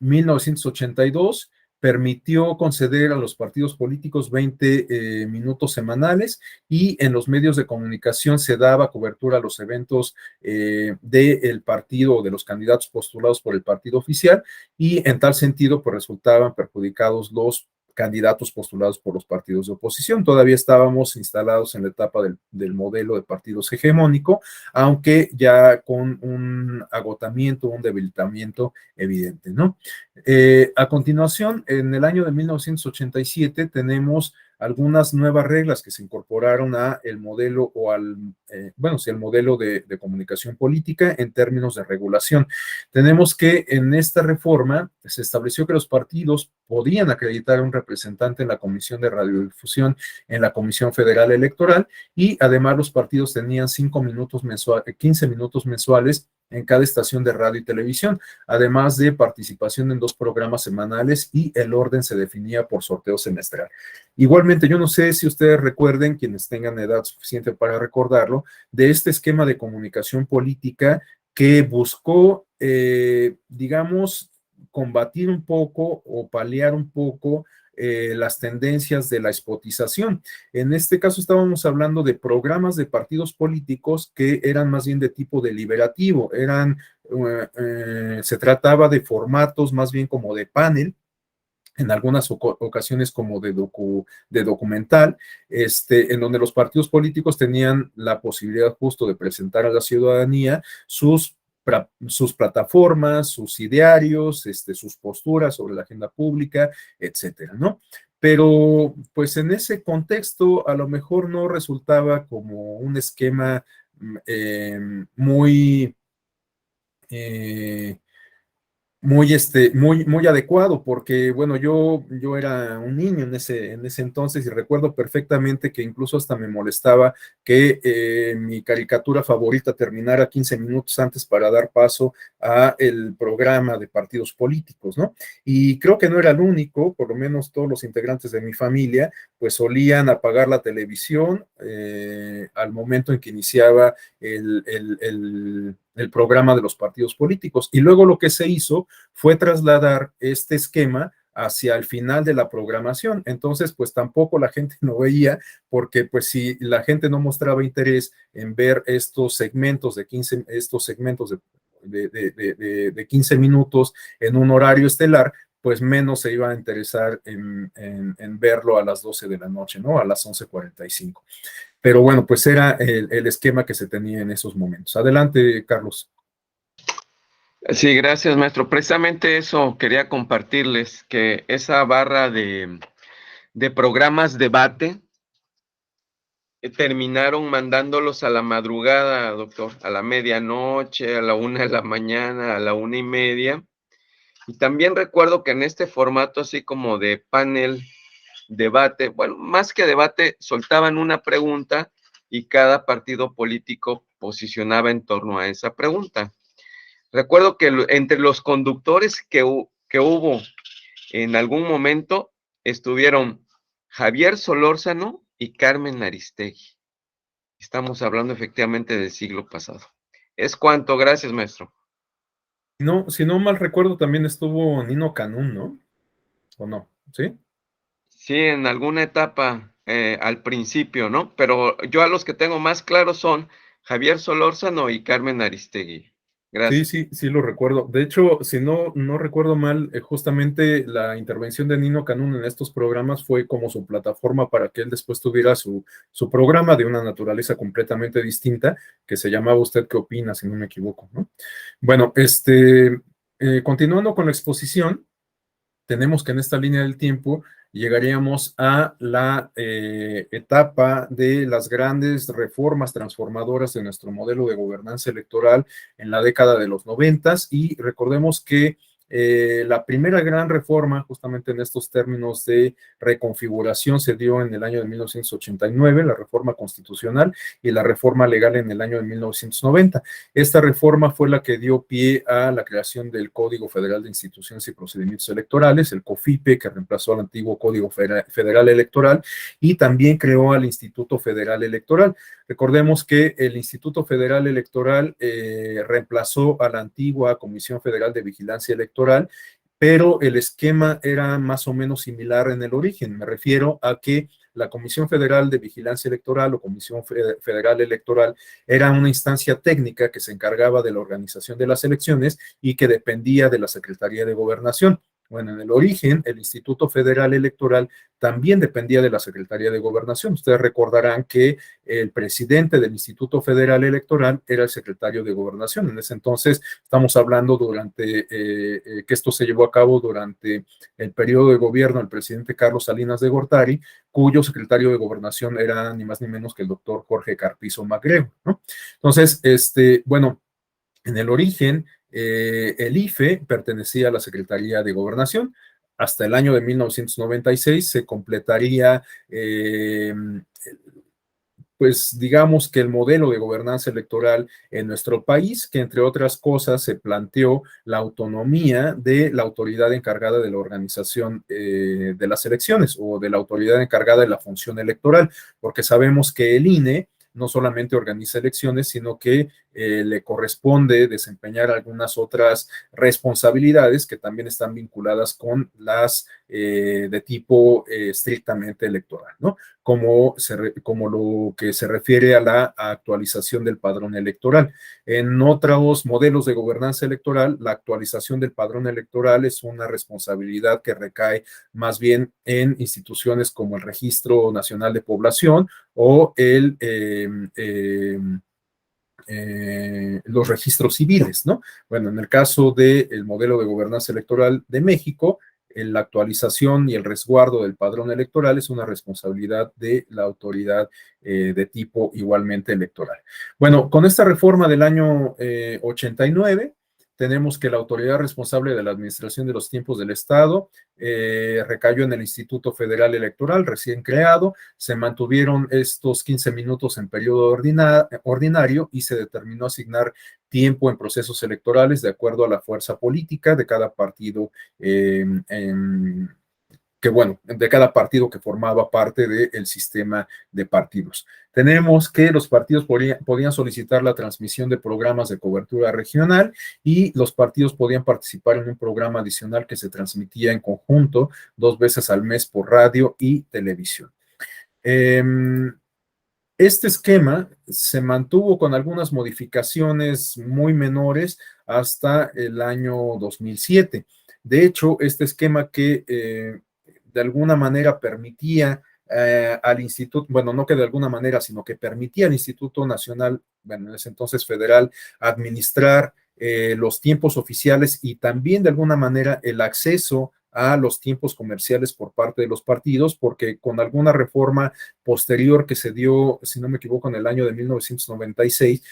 1982 permitió conceder a los partidos políticos 20 minutos semanales, y en los medios de comunicación se daba cobertura a los eventos del partido o de los candidatos postulados por el partido oficial, y en tal sentido pues resultaban perjudicados los candidatos postulados por los partidos de oposición. Todavía estábamos instalados en la etapa del modelo de partidos hegemónico, aunque ya con un agotamiento, un debilitamiento evidente, ¿no? A continuación, en el año de 1987 tenemos algunas nuevas reglas que se incorporaron a el modelo o al, bueno, sí, el modelo de comunicación política en términos de regulación. Tenemos que en esta reforma se estableció que los partidos podían acreditar a un representante en la Comisión de Radiodifusión, en la Comisión Federal Electoral, y además los partidos tenían 15 minutos mensuales en cada estación de radio y televisión, además de participación en 2 programas semanales, y el orden se definía por sorteo semestral. Igualmente, yo no sé si ustedes recuerden, quienes tengan edad suficiente para recordarlo, de este esquema de comunicación política que buscó, digamos, combatir un poco o paliar un poco las tendencias de la spotización. En este caso estábamos hablando de programas de partidos políticos que eran más bien de tipo deliberativo, se trataba de formatos más bien como de panel, en algunas ocasiones como de documental, en donde los partidos políticos tenían la posibilidad justo de presentar a la ciudadanía sus plataformas, sus idearios, sus posturas sobre la agenda pública, etcétera, ¿no? Pero, pues en ese contexto, a lo mejor no resultaba como un esquema muy muy adecuado, porque, bueno, yo era un niño en ese entonces, y recuerdo perfectamente que incluso hasta me molestaba que mi caricatura favorita terminara 15 minutos antes para dar paso a el programa de partidos políticos, ¿no? Y creo que no era el único, por lo menos todos los integrantes de mi familia, pues solían apagar la televisión al momento en que iniciaba el programa de los partidos políticos. Y luego lo que se hizo fue trasladar este esquema hacia el final de la programación. Entonces, pues tampoco la gente lo veía, porque pues si la gente no mostraba interés en ver estos segmentos de 15 minutos en un horario estelar, pues menos se iba a interesar en verlo a las 12 de la noche, ¿no? A las 11:45. Pero bueno, pues era el esquema que se tenía en esos momentos. Adelante, Carlos. Sí, gracias, maestro. Precisamente eso quería compartirles, que esa barra de programas debate terminaron mandándolos a la madrugada, doctor, a la medianoche, a la 1 de la mañana, a la 1:30. Y también recuerdo que en este formato así como de panel, debate, bueno, más que debate, soltaban una pregunta y cada partido político posicionaba en torno a esa pregunta. Recuerdo que entre los conductores que hubo en algún momento estuvieron Javier Solórzano y Carmen Aristegui. Estamos hablando efectivamente del siglo pasado. Es cuanto, gracias, maestro. No, si no mal recuerdo, también estuvo Nino Canún, ¿no? ¿O no? ¿Sí? Sí, en alguna etapa al principio, ¿no? Pero yo a los que tengo más claros son Javier Solórzano y Carmen Aristegui. Gracias. Sí, lo recuerdo. De hecho, si no recuerdo mal, justamente la intervención de Nino Canún en estos programas fue como su plataforma para que él después tuviera su programa de una naturaleza completamente distinta, que se llamaba ¿Usted qué opina?, si no me equivoco, ¿no? Bueno, continuando con la exposición, tenemos que en esta línea del tiempo llegaríamos a la etapa de las grandes reformas transformadoras de nuestro modelo de gobernanza electoral en la década de los 90, y recordemos que La primera gran reforma, justamente en estos términos de reconfiguración, se dio en el año de 1989, la reforma constitucional y la reforma legal en el año de 1990. Esta reforma fue la que dio pie a la creación del Código Federal de Instituciones y Procedimientos Electorales, el COFIPE, que reemplazó al antiguo Código Federal Electoral, y también creó al Instituto Federal Electoral. Recordemos que el Instituto Federal Electoral reemplazó a la antigua Comisión Federal de Vigilancia Electoral, pero el esquema era más o menos similar en el origen. Me refiero a que la Comisión Federal de Vigilancia Electoral o Comisión Federal Electoral era una instancia técnica que se encargaba de la organización de las elecciones y que dependía de la Secretaría de Gobernación. Bueno, en el origen, el Instituto Federal Electoral también dependía de la Secretaría de Gobernación. Ustedes recordarán que el presidente del Instituto Federal Electoral era el secretario de Gobernación. En ese entonces, estamos hablando que esto se llevó a cabo durante el periodo de gobierno del presidente Carlos Salinas de Gortari, cuyo secretario de Gobernación era ni más ni menos que el doctor Jorge Carpizo Magregor, ¿no? Entonces, bueno, en el origen, el IFE pertenecía a la Secretaría de Gobernación. Hasta el año de 1996 se completaría, pues digamos que el modelo de gobernanza electoral en nuestro país, que entre otras cosas se planteó la autonomía de la autoridad encargada de la organización de las elecciones o de la autoridad encargada de la función electoral, porque sabemos que el INE no solamente organiza elecciones, sino que le corresponde desempeñar algunas otras responsabilidades que también están vinculadas con las de tipo estrictamente electoral, ¿no? Como lo que se refiere a la actualización del padrón electoral. En otros modelos de gobernanza electoral, la actualización del padrón electoral es una responsabilidad que recae más bien en instituciones como el Registro Nacional de Población o los registros civiles, ¿no? Bueno, en el caso del modelo de gobernanza electoral de México, la actualización y el resguardo del padrón electoral es una responsabilidad de la autoridad de tipo igualmente electoral. Bueno, con esta reforma del año 89, tenemos que la autoridad responsable de la administración de los tiempos del Estado recayó en el Instituto Federal Electoral, recién creado. Se mantuvieron estos 15 minutos en periodo ordinario y se determinó asignar tiempo en procesos electorales de acuerdo a la fuerza política de cada partido de cada partido que formaba parte del sistema de partidos. Tenemos que los partidos podían solicitar la transmisión de programas de cobertura regional y los partidos podían participar en un programa adicional que se transmitía en conjunto 2 veces al mes por radio y televisión. Este esquema se mantuvo con algunas modificaciones muy menores hasta el año 2007. De hecho, este esquema que de alguna manera permitía al instituto, bueno, no que de alguna manera, sino que permitía al Instituto Nacional, bueno, en ese entonces federal, administrar los tiempos oficiales y también de alguna manera el acceso a los tiempos comerciales por parte de los partidos, porque con alguna reforma posterior que se dio, si no me equivoco, en el año de 1996,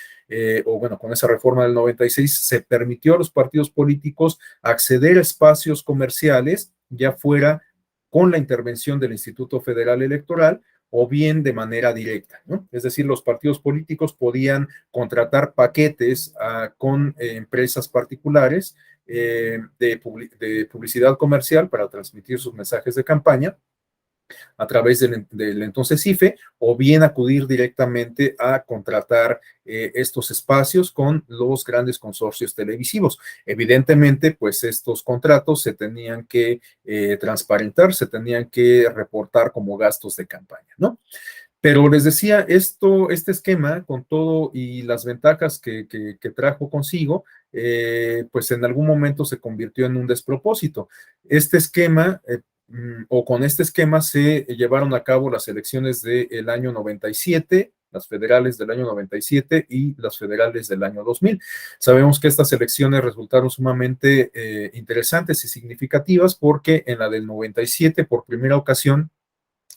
o bueno, con esa reforma del 96, se permitió a los partidos políticos acceder a espacios comerciales, ya fuera con la intervención del Instituto Federal Electoral o bien de manera directa, ¿no? Es decir, los partidos políticos podían contratar paquetes con empresas particulares de publicidad comercial para transmitir sus mensajes de campaña a través del entonces IFE, o bien acudir directamente a contratar estos espacios con los grandes consorcios televisivos. Evidentemente, pues estos contratos se tenían que transparentar, se tenían que reportar como gastos de campaña, ¿no? Pero les decía, este esquema, con todo y las ventajas que trajo consigo, pues en algún momento se convirtió en un despropósito. Este esquema, o con este esquema se llevaron a cabo las elecciones del año 97, las federales del año 97 y las federales del año 2000. Sabemos que estas elecciones resultaron sumamente interesantes y significativas porque en la del 97, por primera ocasión,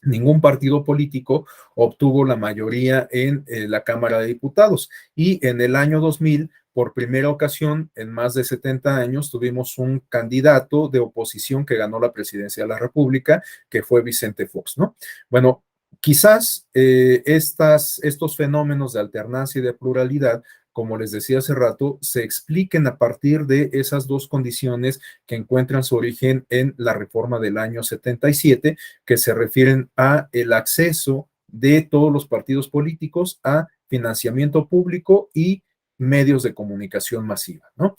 ningún partido político obtuvo la mayoría en la Cámara de Diputados, y en el año 2000, por primera ocasión en más de 70 años tuvimos un candidato de oposición que ganó la presidencia de la República, que fue Vicente Fox, ¿no? Bueno, quizás estos fenómenos de alternancia y de pluralidad, como les decía hace rato, se expliquen a partir de esas dos condiciones que encuentran su origen en la reforma del año 77, que se refieren a el acceso de todos los partidos políticos a financiamiento público y medios de comunicación masiva, ¿no?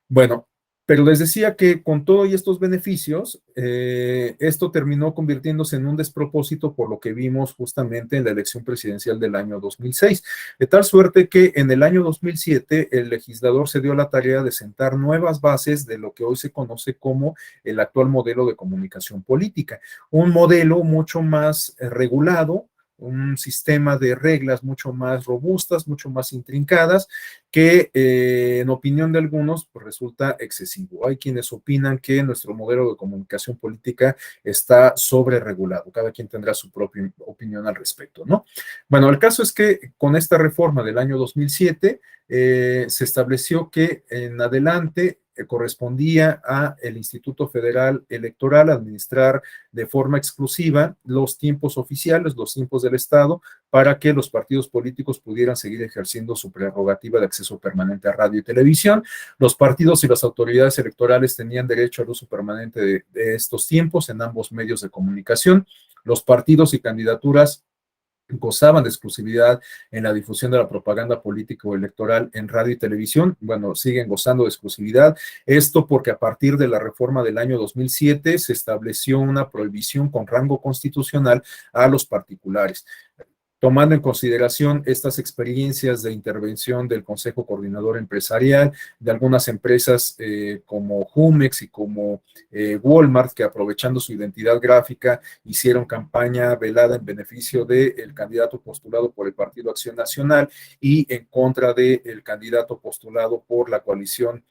Bueno, pero les decía que con todos estos beneficios, esto terminó convirtiéndose en un despropósito por lo que vimos justamente en la elección presidencial del año 2006, de tal suerte que en el año 2007 el legislador se dio la tarea de sentar nuevas bases de lo que hoy se conoce como el actual modelo de comunicación política, un modelo mucho más regulado, un sistema de reglas mucho más robustas, mucho más intrincadas, que en opinión de algunos pues, resulta excesivo. Hay quienes opinan que nuestro modelo de comunicación política está sobreregulado. Cada quien tendrá su propia opinión al respecto, ¿no? Bueno, el caso es que con esta reforma del año 2007 se estableció que en adelante correspondía a el Instituto Federal Electoral administrar de forma exclusiva los tiempos oficiales, los tiempos del Estado, para que los partidos políticos pudieran seguir ejerciendo su prerrogativa de acceso permanente a radio y televisión. Los partidos y las autoridades electorales tenían derecho al uso permanente de estos tiempos en ambos medios de comunicación. Los partidos y candidaturas gozaban de exclusividad en la difusión de la propaganda política o electoral en radio y televisión. Bueno, siguen gozando de exclusividad. Esto porque a partir de la reforma del año 2007 se estableció una prohibición con rango constitucional a los particulares. Tomando en consideración estas experiencias de intervención del Consejo Coordinador Empresarial, de algunas empresas como Jumex y como Walmart, que aprovechando su identidad gráfica hicieron campaña velada en beneficio del candidato postulado por el Partido Acción Nacional y en contra del candidato postulado por la coalición,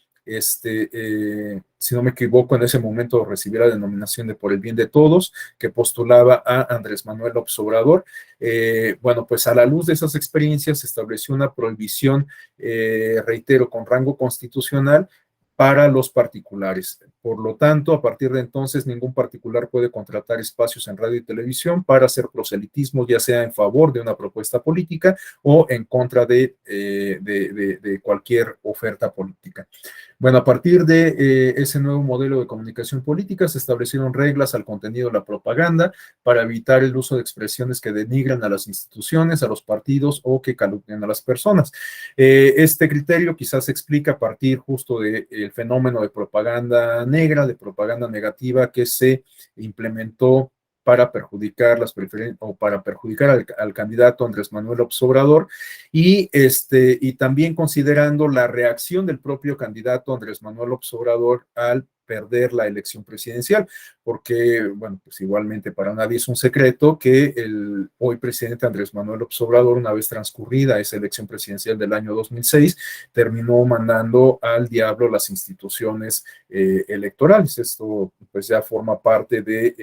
si no me equivoco, en ese momento recibió la denominación de Por el Bien de Todos, que postulaba a Andrés Manuel López Obrador. Bueno, pues a la luz de esas experiencias se estableció una prohibición, reitero, con rango constitucional para los particulares. Por lo tanto, a partir de entonces, ningún particular puede contratar espacios en radio y televisión para hacer proselitismo, ya sea en favor de una propuesta política o en contra de cualquier oferta política. Bueno, a partir de ese nuevo modelo de comunicación política se establecieron reglas al contenido de la propaganda para evitar el uso de expresiones que denigran a las instituciones, a los partidos o que calumnian a las personas. Este criterio quizás se explica a partir justo del fenómeno de propaganda negra, de propaganda negativa que se implementó para perjudicar las preferencias o para perjudicar al candidato Andrés Manuel López Obrador y también considerando la reacción del propio candidato Andrés Manuel López Obrador al perder la elección presidencial, porque, bueno, pues igualmente para nadie es un secreto que el hoy presidente Andrés Manuel López Obrador, una vez transcurrida esa elección presidencial del año 2006, terminó mandando al diablo las instituciones electorales. Esto pues ya forma parte de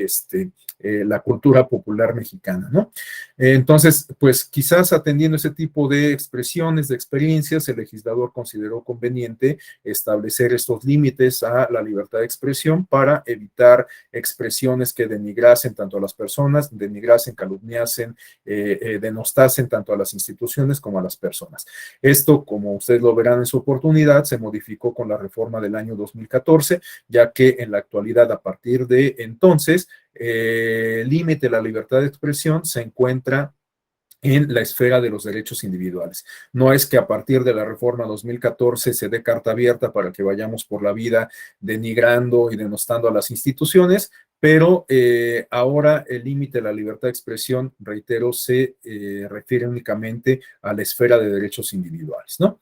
la cultura popular mexicana, ¿no? Entonces, pues quizás atendiendo ese tipo de expresiones, de experiencias, el legislador consideró conveniente establecer estos límites a la libertad de expresión para evitar expresiones que denigrasen tanto a las personas, denigrasen, calumniasen, denostasen tanto a las instituciones como a las personas. Esto, como ustedes lo verán en su oportunidad, se modificó con la reforma del año 2014, ya que en la actualidad, a partir de entonces, el límite de la libertad de expresión se encuentra en la esfera de los derechos individuales. No es que a partir de la reforma 2014 se dé carta abierta para que vayamos por la vida denigrando y denostando a las instituciones, pero ahora el límite de la libertad de expresión, reitero, se refiere únicamente a la esfera de derechos individuales, ¿no?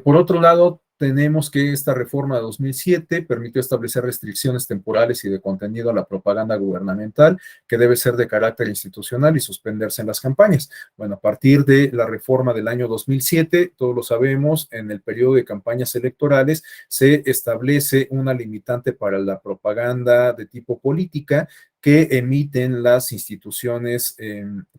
Por otro lado, tenemos que esta reforma de 2007 permitió establecer restricciones temporales y de contenido a la propaganda gubernamental que debe ser de carácter institucional y suspenderse en las campañas. Bueno, a partir de la reforma del año 2007, todos lo sabemos, en el periodo de campañas electorales se establece una limitante para la propaganda de tipo política que emiten las instituciones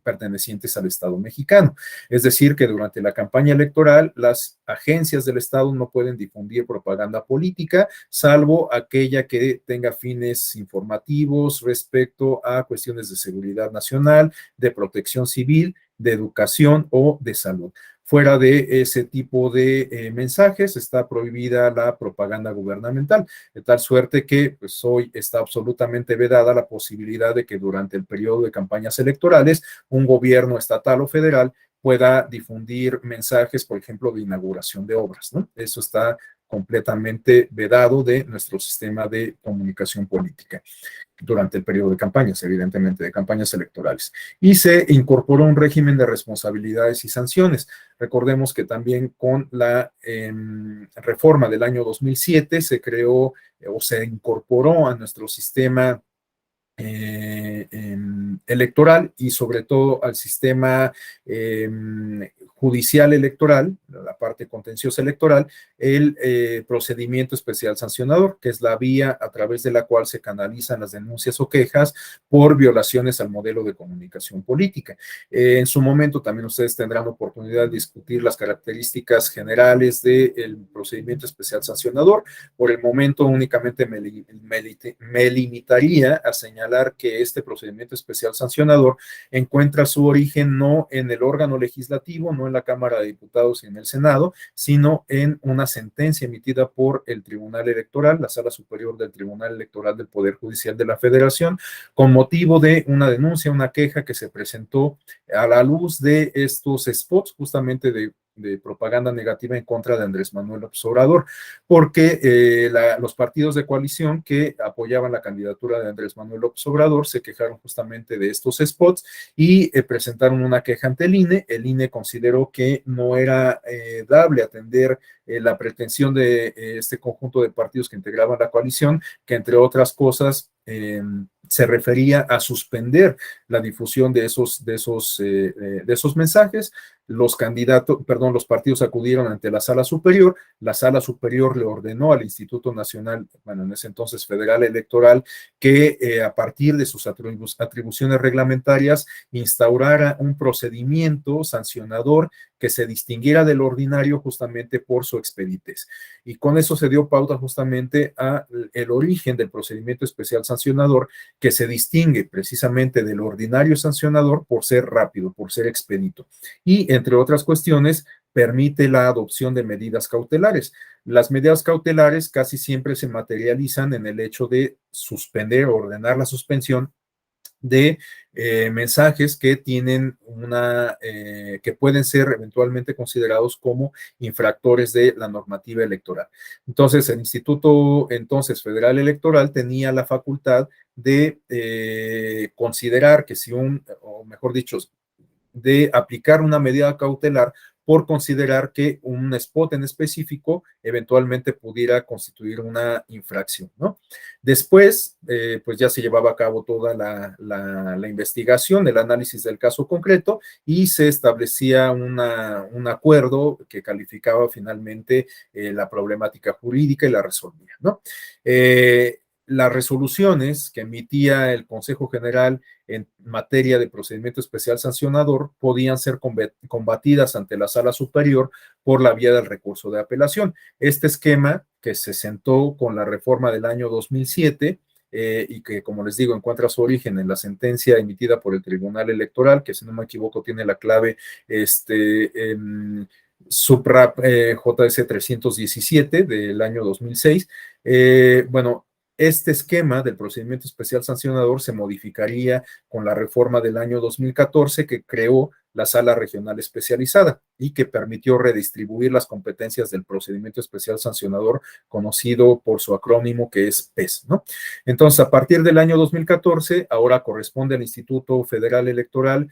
pertenecientes al Estado mexicano. Es decir, que durante la campaña electoral las agencias del Estado no pueden difundir propaganda política, salvo aquella que tenga fines informativos respecto a cuestiones de seguridad nacional, de protección civil, de educación o de salud. Fuera de ese tipo de mensajes está prohibida la propaganda gubernamental, de tal suerte que pues, hoy está absolutamente vedada la posibilidad de que durante el periodo de campañas electorales un gobierno estatal o federal pueda difundir mensajes, por ejemplo, de inauguración de obras, ¿no? Eso está completamente vedado de nuestro sistema de comunicación política durante el periodo de campañas, evidentemente, de campañas electorales. Y se incorporó un régimen de responsabilidades y sanciones. Recordemos que también con la reforma del año 2007 se creó o se incorporó a nuestro sistema electoral y sobre todo al sistema judicial electoral, la parte contenciosa electoral, el procedimiento especial sancionador, que es la vía a través de la cual se canalizan las denuncias o quejas por violaciones al modelo de comunicación política. En su momento también ustedes tendrán oportunidad de discutir las características generales del procedimiento especial sancionador. Por el momento únicamente me limitaría a señalar que este procedimiento especial sancionador encuentra su origen no en el órgano legislativo, no en la Cámara de Diputados y en el Senado, sino en una sentencia emitida por el Tribunal Electoral, la Sala Superior del Tribunal Electoral del Poder Judicial de la Federación, con motivo de una denuncia, una queja que se presentó a la luz de estos spots, justamente de propaganda negativa en contra de Andrés Manuel López Obrador, porque los partidos de coalición que apoyaban la candidatura de Andrés Manuel López Obrador se quejaron justamente de estos spots y presentaron una queja ante el INE. El INE consideró que no era dable atender la pretensión de este conjunto de partidos que integraban la coalición, que entre otras cosas se refería a suspender la difusión de esos mensajes. Los partidos acudieron ante la Sala Superior. La Sala Superior le ordenó al Instituto Nacional, bueno, en ese entonces Federal Electoral, que a partir de sus atribuciones reglamentarias instaurara un procedimiento sancionador que se distinguiera del ordinario justamente por su expeditez. Y con eso se dio pauta justamente a el origen del procedimiento especial sancionador, que se distingue precisamente del ordinario sancionador por ser rápido, por ser expedito. Y, entre otras cuestiones, permite la adopción de medidas cautelares. Las medidas cautelares casi siempre se materializan en el hecho de suspender o ordenar la suspensión de mensajes que tienen que pueden ser eventualmente considerados como infractores de la normativa electoral. Entonces, el Instituto Federal Electoral tenía la facultad de considerar que o mejor dicho, de aplicar una medida cautelar por considerar que un spot en específico eventualmente pudiera constituir una infracción, ¿no? Después, pues ya se llevaba a cabo toda la investigación, el análisis del caso concreto y se establecía un acuerdo que calificaba finalmente la problemática jurídica y la resolvía, ¿no? Las resoluciones que emitía el Consejo General en materia de procedimiento especial sancionador podían ser combatidas ante la Sala Superior por la vía del recurso de apelación. Este esquema, que se sentó con la reforma del año 2007, y que, como les digo, encuentra su origen en la sentencia emitida por el Tribunal Electoral, que si no me equivoco tiene la clave SUPRAP JS 317 del año 2006. Bueno, este esquema del procedimiento especial sancionador se modificaría con la reforma del año 2014 que creó la Sala Regional Especializada y que permitió redistribuir las competencias del procedimiento especial sancionador, conocido por su acrónimo que es PES, ¿no? Entonces, a partir del año 2014, ahora corresponde al Instituto Federal Electoral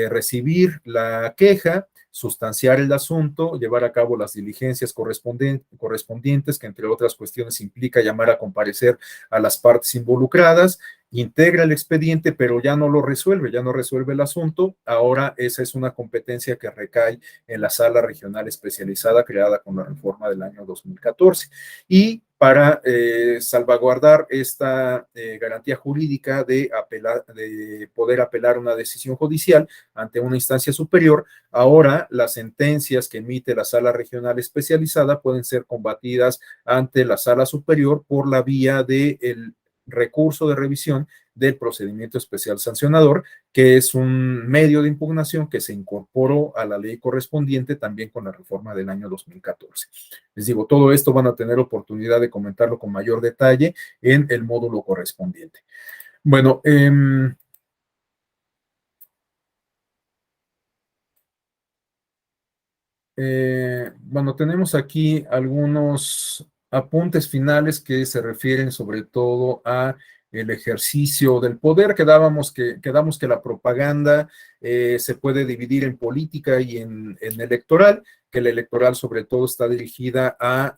recibir la queja, sustanciar el asunto, llevar a cabo las diligencias correspondientes, que entre otras cuestiones implica llamar a comparecer a las partes involucradas, integra el expediente, pero ya no lo resuelve, ya no resuelve el asunto. Ahora esa es una competencia que recae en la Sala Regional Especializada creada con la reforma del año 2014. Y para salvaguardar esta garantía jurídica de poder apelar una decisión judicial ante una instancia superior. Ahora, las sentencias que emite la sala regional especializada pueden ser combatidas ante la sala superior por la vía del recurso de revisión del procedimiento especial sancionador, que es un medio de impugnación que se incorporó a la ley correspondiente también con la reforma del año 2014. Les digo, todo esto van a tener oportunidad de comentarlo con mayor detalle en el módulo correspondiente. Bueno, bueno, tenemos aquí algunos apuntes finales que se refieren sobre todo a el ejercicio del poder. Quedamos que la propaganda se puede dividir en política y en electoral, que la electoral sobre todo está dirigida a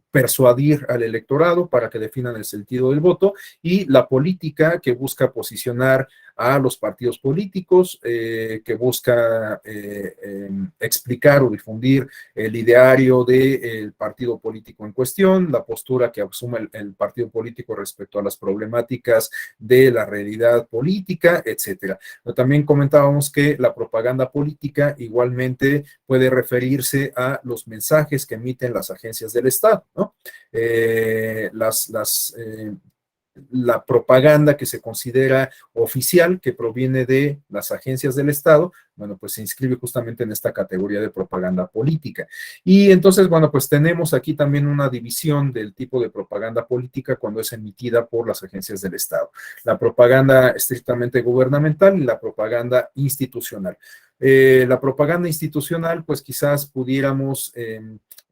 persuadir al electorado para que definan el sentido del voto, y la política, que busca posicionar a los partidos políticos, que busca explicar o difundir el ideario del partido político en cuestión, la postura que asume el partido político respecto a las problemáticas de la realidad política, etcétera. Pero también comentábamos que la propaganda política igualmente puede referirse a los mensajes que emiten las agencias del Estado, ¿no? La propaganda que se considera oficial, que proviene de las agencias del Estado, bueno, pues se inscribe justamente en esta categoría de propaganda política. Y entonces, bueno, pues tenemos aquí también una división del tipo de propaganda política cuando es emitida por las agencias del Estado. La propaganda estrictamente gubernamental y la propaganda institucional. La propaganda institucional, pues quizás pudiéramos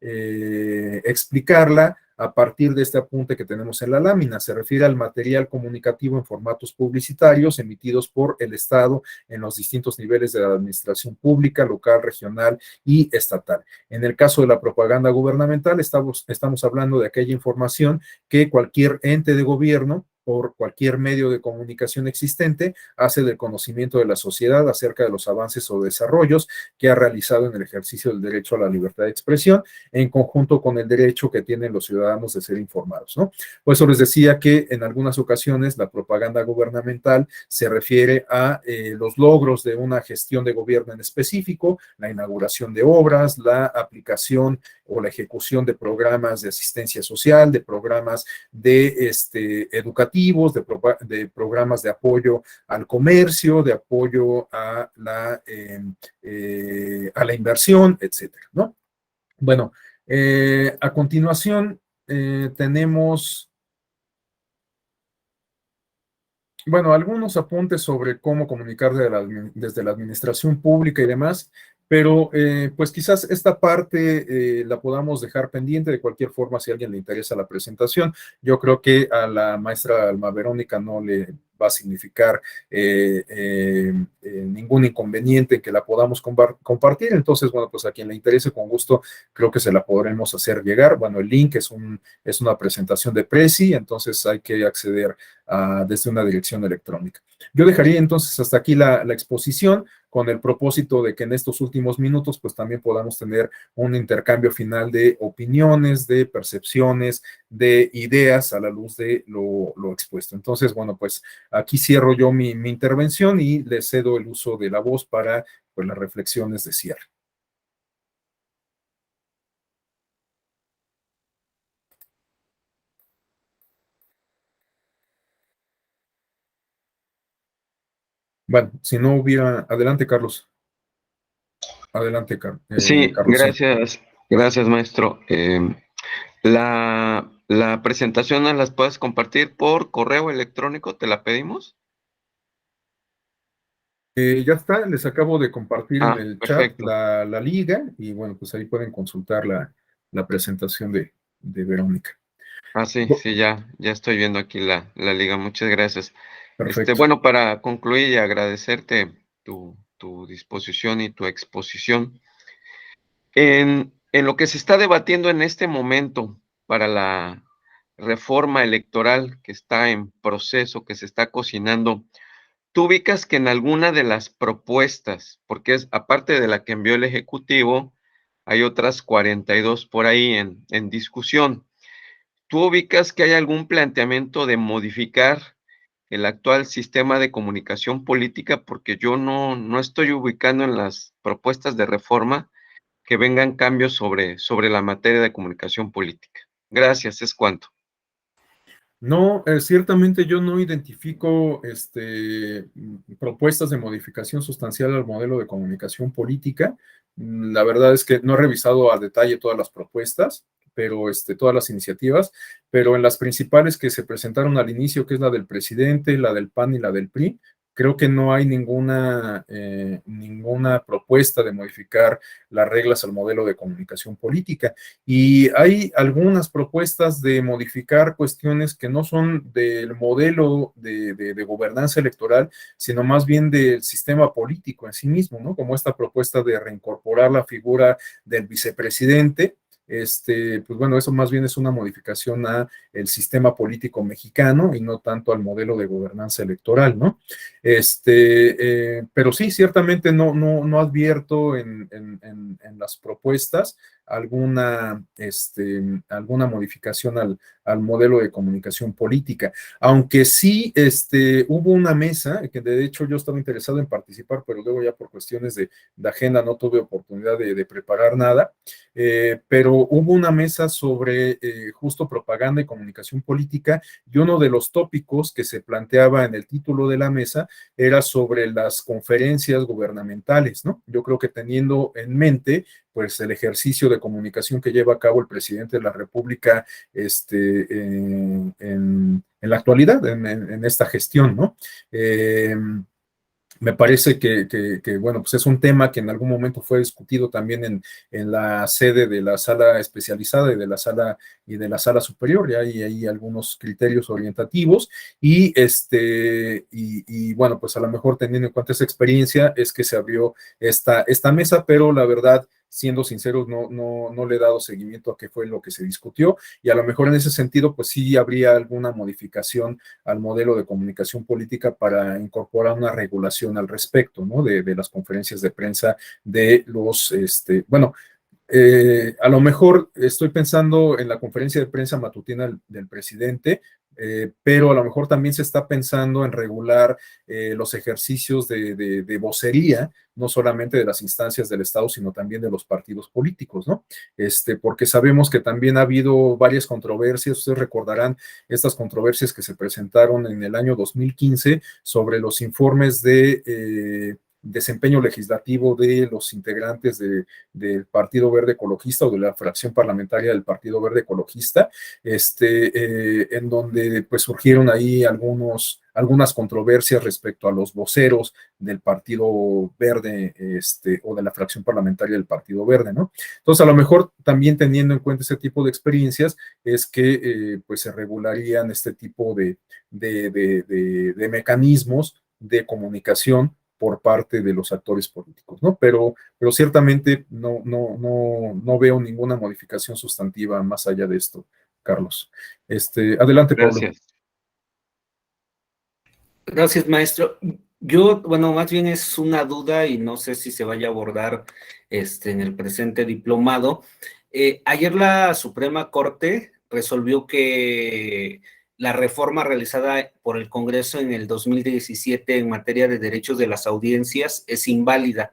explicarla a partir de este apunte que tenemos en la lámina. Se refiere al material comunicativo en formatos publicitarios emitidos por el Estado en los distintos niveles de la administración pública, local, regional y estatal. En el caso de la propaganda gubernamental, estamos hablando de aquella información que cualquier ente de gobierno, por cualquier medio de comunicación existente, hace del conocimiento de la sociedad acerca de los avances o desarrollos que ha realizado en el ejercicio del derecho a la libertad de expresión, en conjunto con el derecho que tienen los ciudadanos de ser informados, ¿no? Por eso les decía que en algunas ocasiones la propaganda gubernamental se refiere a los logros de una gestión de gobierno en específico, la inauguración de obras, la aplicación o la ejecución de programas de asistencia social, de programas de educativos, de programas de apoyo al comercio, de apoyo a la inversión, etcétera, ¿no? Bueno, a continuación tenemos, bueno, algunos apuntes sobre cómo comunicar desde la administración pública y demás, pero pues quizás esta parte la podamos dejar pendiente. De cualquier forma, si a alguien le interesa la presentación, yo creo que a la maestra Alma Verónica no le va a significar ningún inconveniente en que la podamos compartir. Entonces, bueno, pues a quien le interese, con gusto, creo que se la podremos hacer llegar. Bueno, el link es una presentación de Prezi, entonces hay que acceder desde una dirección electrónica. Yo dejaría entonces hasta aquí la exposición, con el propósito de que en estos últimos minutos pues también podamos tener un intercambio final de opiniones, de percepciones, de ideas a la luz de lo expuesto. Entonces, bueno, pues aquí cierro yo mi intervención y le cedo el uso de la voz para pues las reflexiones de cierre. Bueno, si no hubiera... Adelante, Carlos. Adelante, Carlos. Sí, gracias, maestro. La presentación ¿nos las puedes compartir por correo electrónico? ¿Te la pedimos? Ya está, les acabo de compartir en el perfecto. chat la liga, y bueno, pues ahí pueden consultar la presentación de Verónica. Sí, ya estoy viendo aquí la liga. Muchas gracias. Perfecto. Bueno, para concluir y agradecerte tu disposición y tu exposición. En lo que se está debatiendo en este momento para la reforma electoral que está en proceso, que se está cocinando, ¿tú ubicas que en alguna de las propuestas, porque es aparte de la que envió el Ejecutivo, hay otras 42 por ahí en discusión? ¿tú ubicas que hay algún planteamiento de modificar el actual sistema de comunicación política? Porque yo no estoy ubicando en las propuestas de reforma que vengan cambios sobre la materia de comunicación política. Gracias, es cuanto. No, ciertamente yo no identifico propuestas de modificación sustancial al modelo de comunicación política. La verdad es que no he revisado a detalle todas las propuestas, pero todas las iniciativas, pero en las principales que se presentaron al inicio, que es la del presidente, la del PAN y la del PRI, creo que no hay ninguna propuesta de modificar las reglas al modelo de comunicación política. Y hay algunas propuestas de modificar cuestiones que no son del modelo de gobernanza electoral, sino más bien del sistema político en sí mismo, ¿no? Como esta propuesta de reincorporar la figura del vicepresidente. Pues bueno, eso más bien es una modificación a el sistema político mexicano y no tanto al modelo de gobernanza electoral, ¿no? Pero sí, ciertamente no advierto en las propuestas alguna modificación al modelo de comunicación política, aunque sí hubo una mesa, que de hecho yo estaba interesado en participar, pero luego ya por cuestiones de agenda no tuve oportunidad de preparar nada, pero hubo una mesa sobre justo propaganda y comunicación política, y uno de los tópicos que se planteaba en el título de la mesa era sobre las conferencias gubernamentales, ¿no? Yo creo que teniendo en mente pues el ejercicio de comunicación que lleva a cabo el presidente de la República en la actualidad, en esta gestión, ¿no? Me parece bueno, pues es un tema que en algún momento fue discutido también en la sede de la sala especializada y de la sala superior, y hay ahí algunos criterios orientativos, y bueno, pues a lo mejor teniendo en cuenta esa experiencia es que se abrió esta mesa, pero la verdad, siendo sinceros, no le he dado seguimiento a qué fue lo que se discutió, y a lo mejor en ese sentido, pues sí habría alguna modificación al modelo de comunicación política para incorporar una regulación al respecto, ¿no? De las conferencias de prensa de los, bueno, a lo mejor estoy pensando en la conferencia de prensa matutina del presidente, pero a lo mejor también se está pensando en regular los ejercicios de vocería, no solamente de las instancias del Estado, sino también de los partidos políticos, ¿no? Porque sabemos que también ha habido varias controversias, ustedes recordarán estas controversias que se presentaron en el año 2015 sobre los informes de desempeño legislativo de los integrantes del Partido Verde Ecologista o de la fracción parlamentaria del Partido Verde Ecologista, en donde pues surgieron ahí algunas controversias respecto a los voceros del Partido Verde o de la fracción parlamentaria del Partido Verde, ¿no? Entonces, a lo mejor también teniendo en cuenta ese tipo de experiencias es que pues se regularían este tipo de mecanismos de comunicación por parte de los actores políticos, ¿no? Pero ciertamente no veo ninguna modificación sustantiva más allá de esto, Carlos. Adelante, Pablo. Gracias. Gracias, maestro. Yo, bueno, más bien es una duda y no sé si se vaya a abordar en el presente diplomado. Ayer la Suprema Corte resolvió que la reforma realizada por el Congreso en el 2017 en materia de derechos de las audiencias es inválida,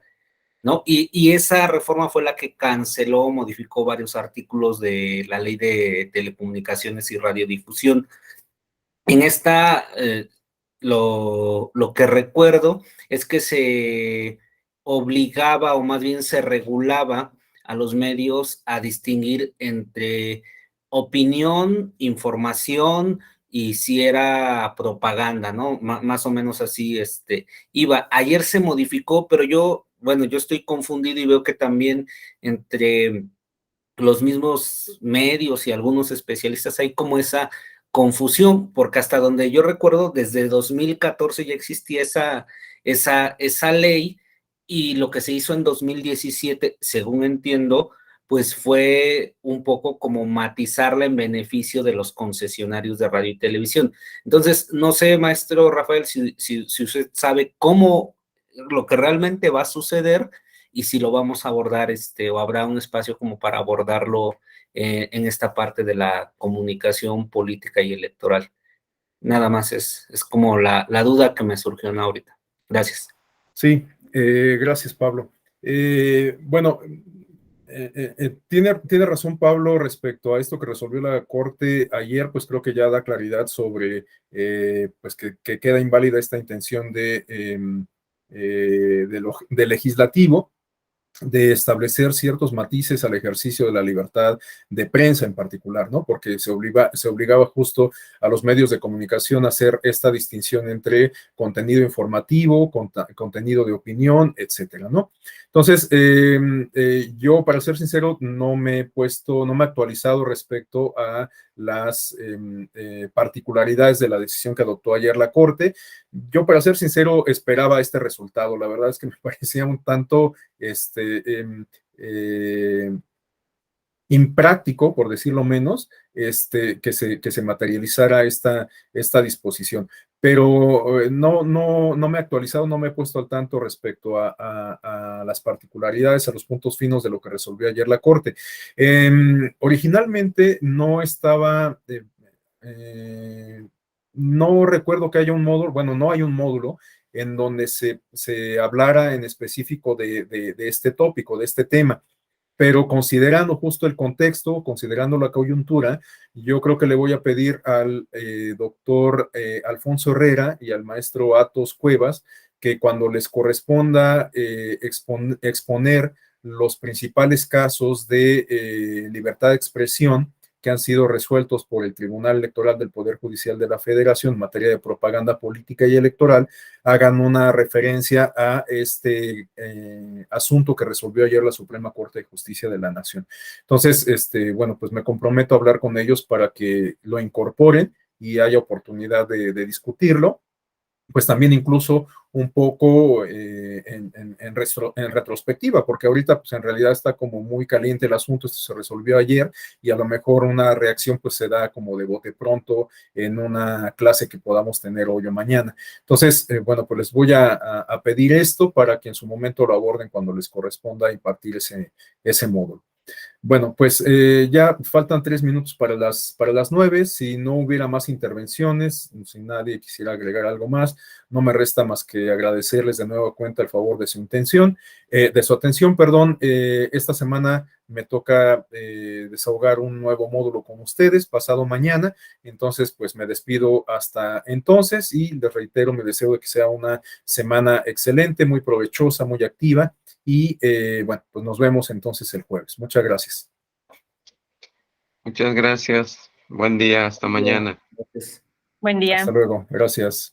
¿no? Y esa reforma fue la que canceló, modificó varios artículos de la Ley de Telecomunicaciones y Radiodifusión. En esta, lo que recuerdo es que se obligaba, o más bien se regulaba a los medios a distinguir entre opinión, información y si era propaganda, ¿no? Más o menos así iba. Ayer se modificó, pero yo estoy confundido y veo que también entre los mismos medios y algunos especialistas hay como esa confusión, porque hasta donde yo recuerdo, desde 2014 ya existía esa ley, y lo que se hizo en 2017, según entiendo, pues fue un poco como matizarla en beneficio de los concesionarios de radio y televisión. Entonces, no sé, maestro Rafael, si usted sabe cómo, lo que realmente va a suceder y si lo vamos a abordar, o habrá un espacio como para abordarlo en esta parte de la comunicación política y electoral. Nada más es como la duda que me surgió ahorita. Gracias. Sí, gracias, Pablo. Bueno, tiene razón Pablo respecto a esto que resolvió la Corte ayer, pues creo que ya da claridad sobre pues que queda inválida esta intención del legislativo de establecer ciertos matices al ejercicio de la libertad de prensa en particular, ¿no? Porque se obligaba justo a los medios de comunicación a hacer esta distinción entre contenido informativo, contenido de opinión, etcétera, ¿no? Entonces, yo, para ser sincero, no me he actualizado respecto a las particularidades de la decisión que adoptó ayer la Corte. Yo, para ser sincero, esperaba este resultado. La verdad es que me parecía un tanto impráctico, por decirlo menos, que se materializara esta disposición. Pero no me he actualizado, no me he puesto al tanto respecto a las particularidades, a los puntos finos de lo que resolvió ayer la Corte. Originalmente no estaba... no recuerdo que haya un módulo, bueno, no hay un módulo en donde se hablara en específico de este tópico, de este tema. Pero considerando justo el contexto, considerando la coyuntura, yo creo que le voy a pedir al doctor Alfonso Herrera y al maestro Atos Cuevas que cuando les corresponda exponer los principales casos de libertad de expresión que han sido resueltos por el Tribunal Electoral del Poder Judicial de la Federación en materia de propaganda política y electoral, hagan una referencia a este asunto que resolvió ayer la Suprema Corte de Justicia de la Nación. Entonces, bueno, pues me comprometo a hablar con ellos para que lo incorporen y haya oportunidad de discutirlo. Pues también incluso un poco en retrospectiva, porque ahorita pues en realidad está como muy caliente el asunto, esto se resolvió ayer y a lo mejor una reacción pues se da como de bote pronto en una clase que podamos tener hoy o mañana. Entonces, bueno, pues les voy a pedir esto para que en su momento lo aborden cuando les corresponda impartir ese módulo. Bueno, pues ya faltan 3 minutos para las 9. Si no hubiera más intervenciones, si nadie quisiera agregar algo más, no me resta más que agradecerles de nueva cuenta el favor de su atención, perdón. Esta semana me toca desahogar un nuevo módulo con ustedes, pasado mañana. Entonces, pues me despido hasta entonces y les reitero mi deseo de que sea una semana excelente, muy provechosa, muy activa. Y bueno, pues nos vemos entonces el jueves. Muchas gracias. Muchas gracias. Buen día. Hasta mañana. Buen día. Hasta luego. Gracias.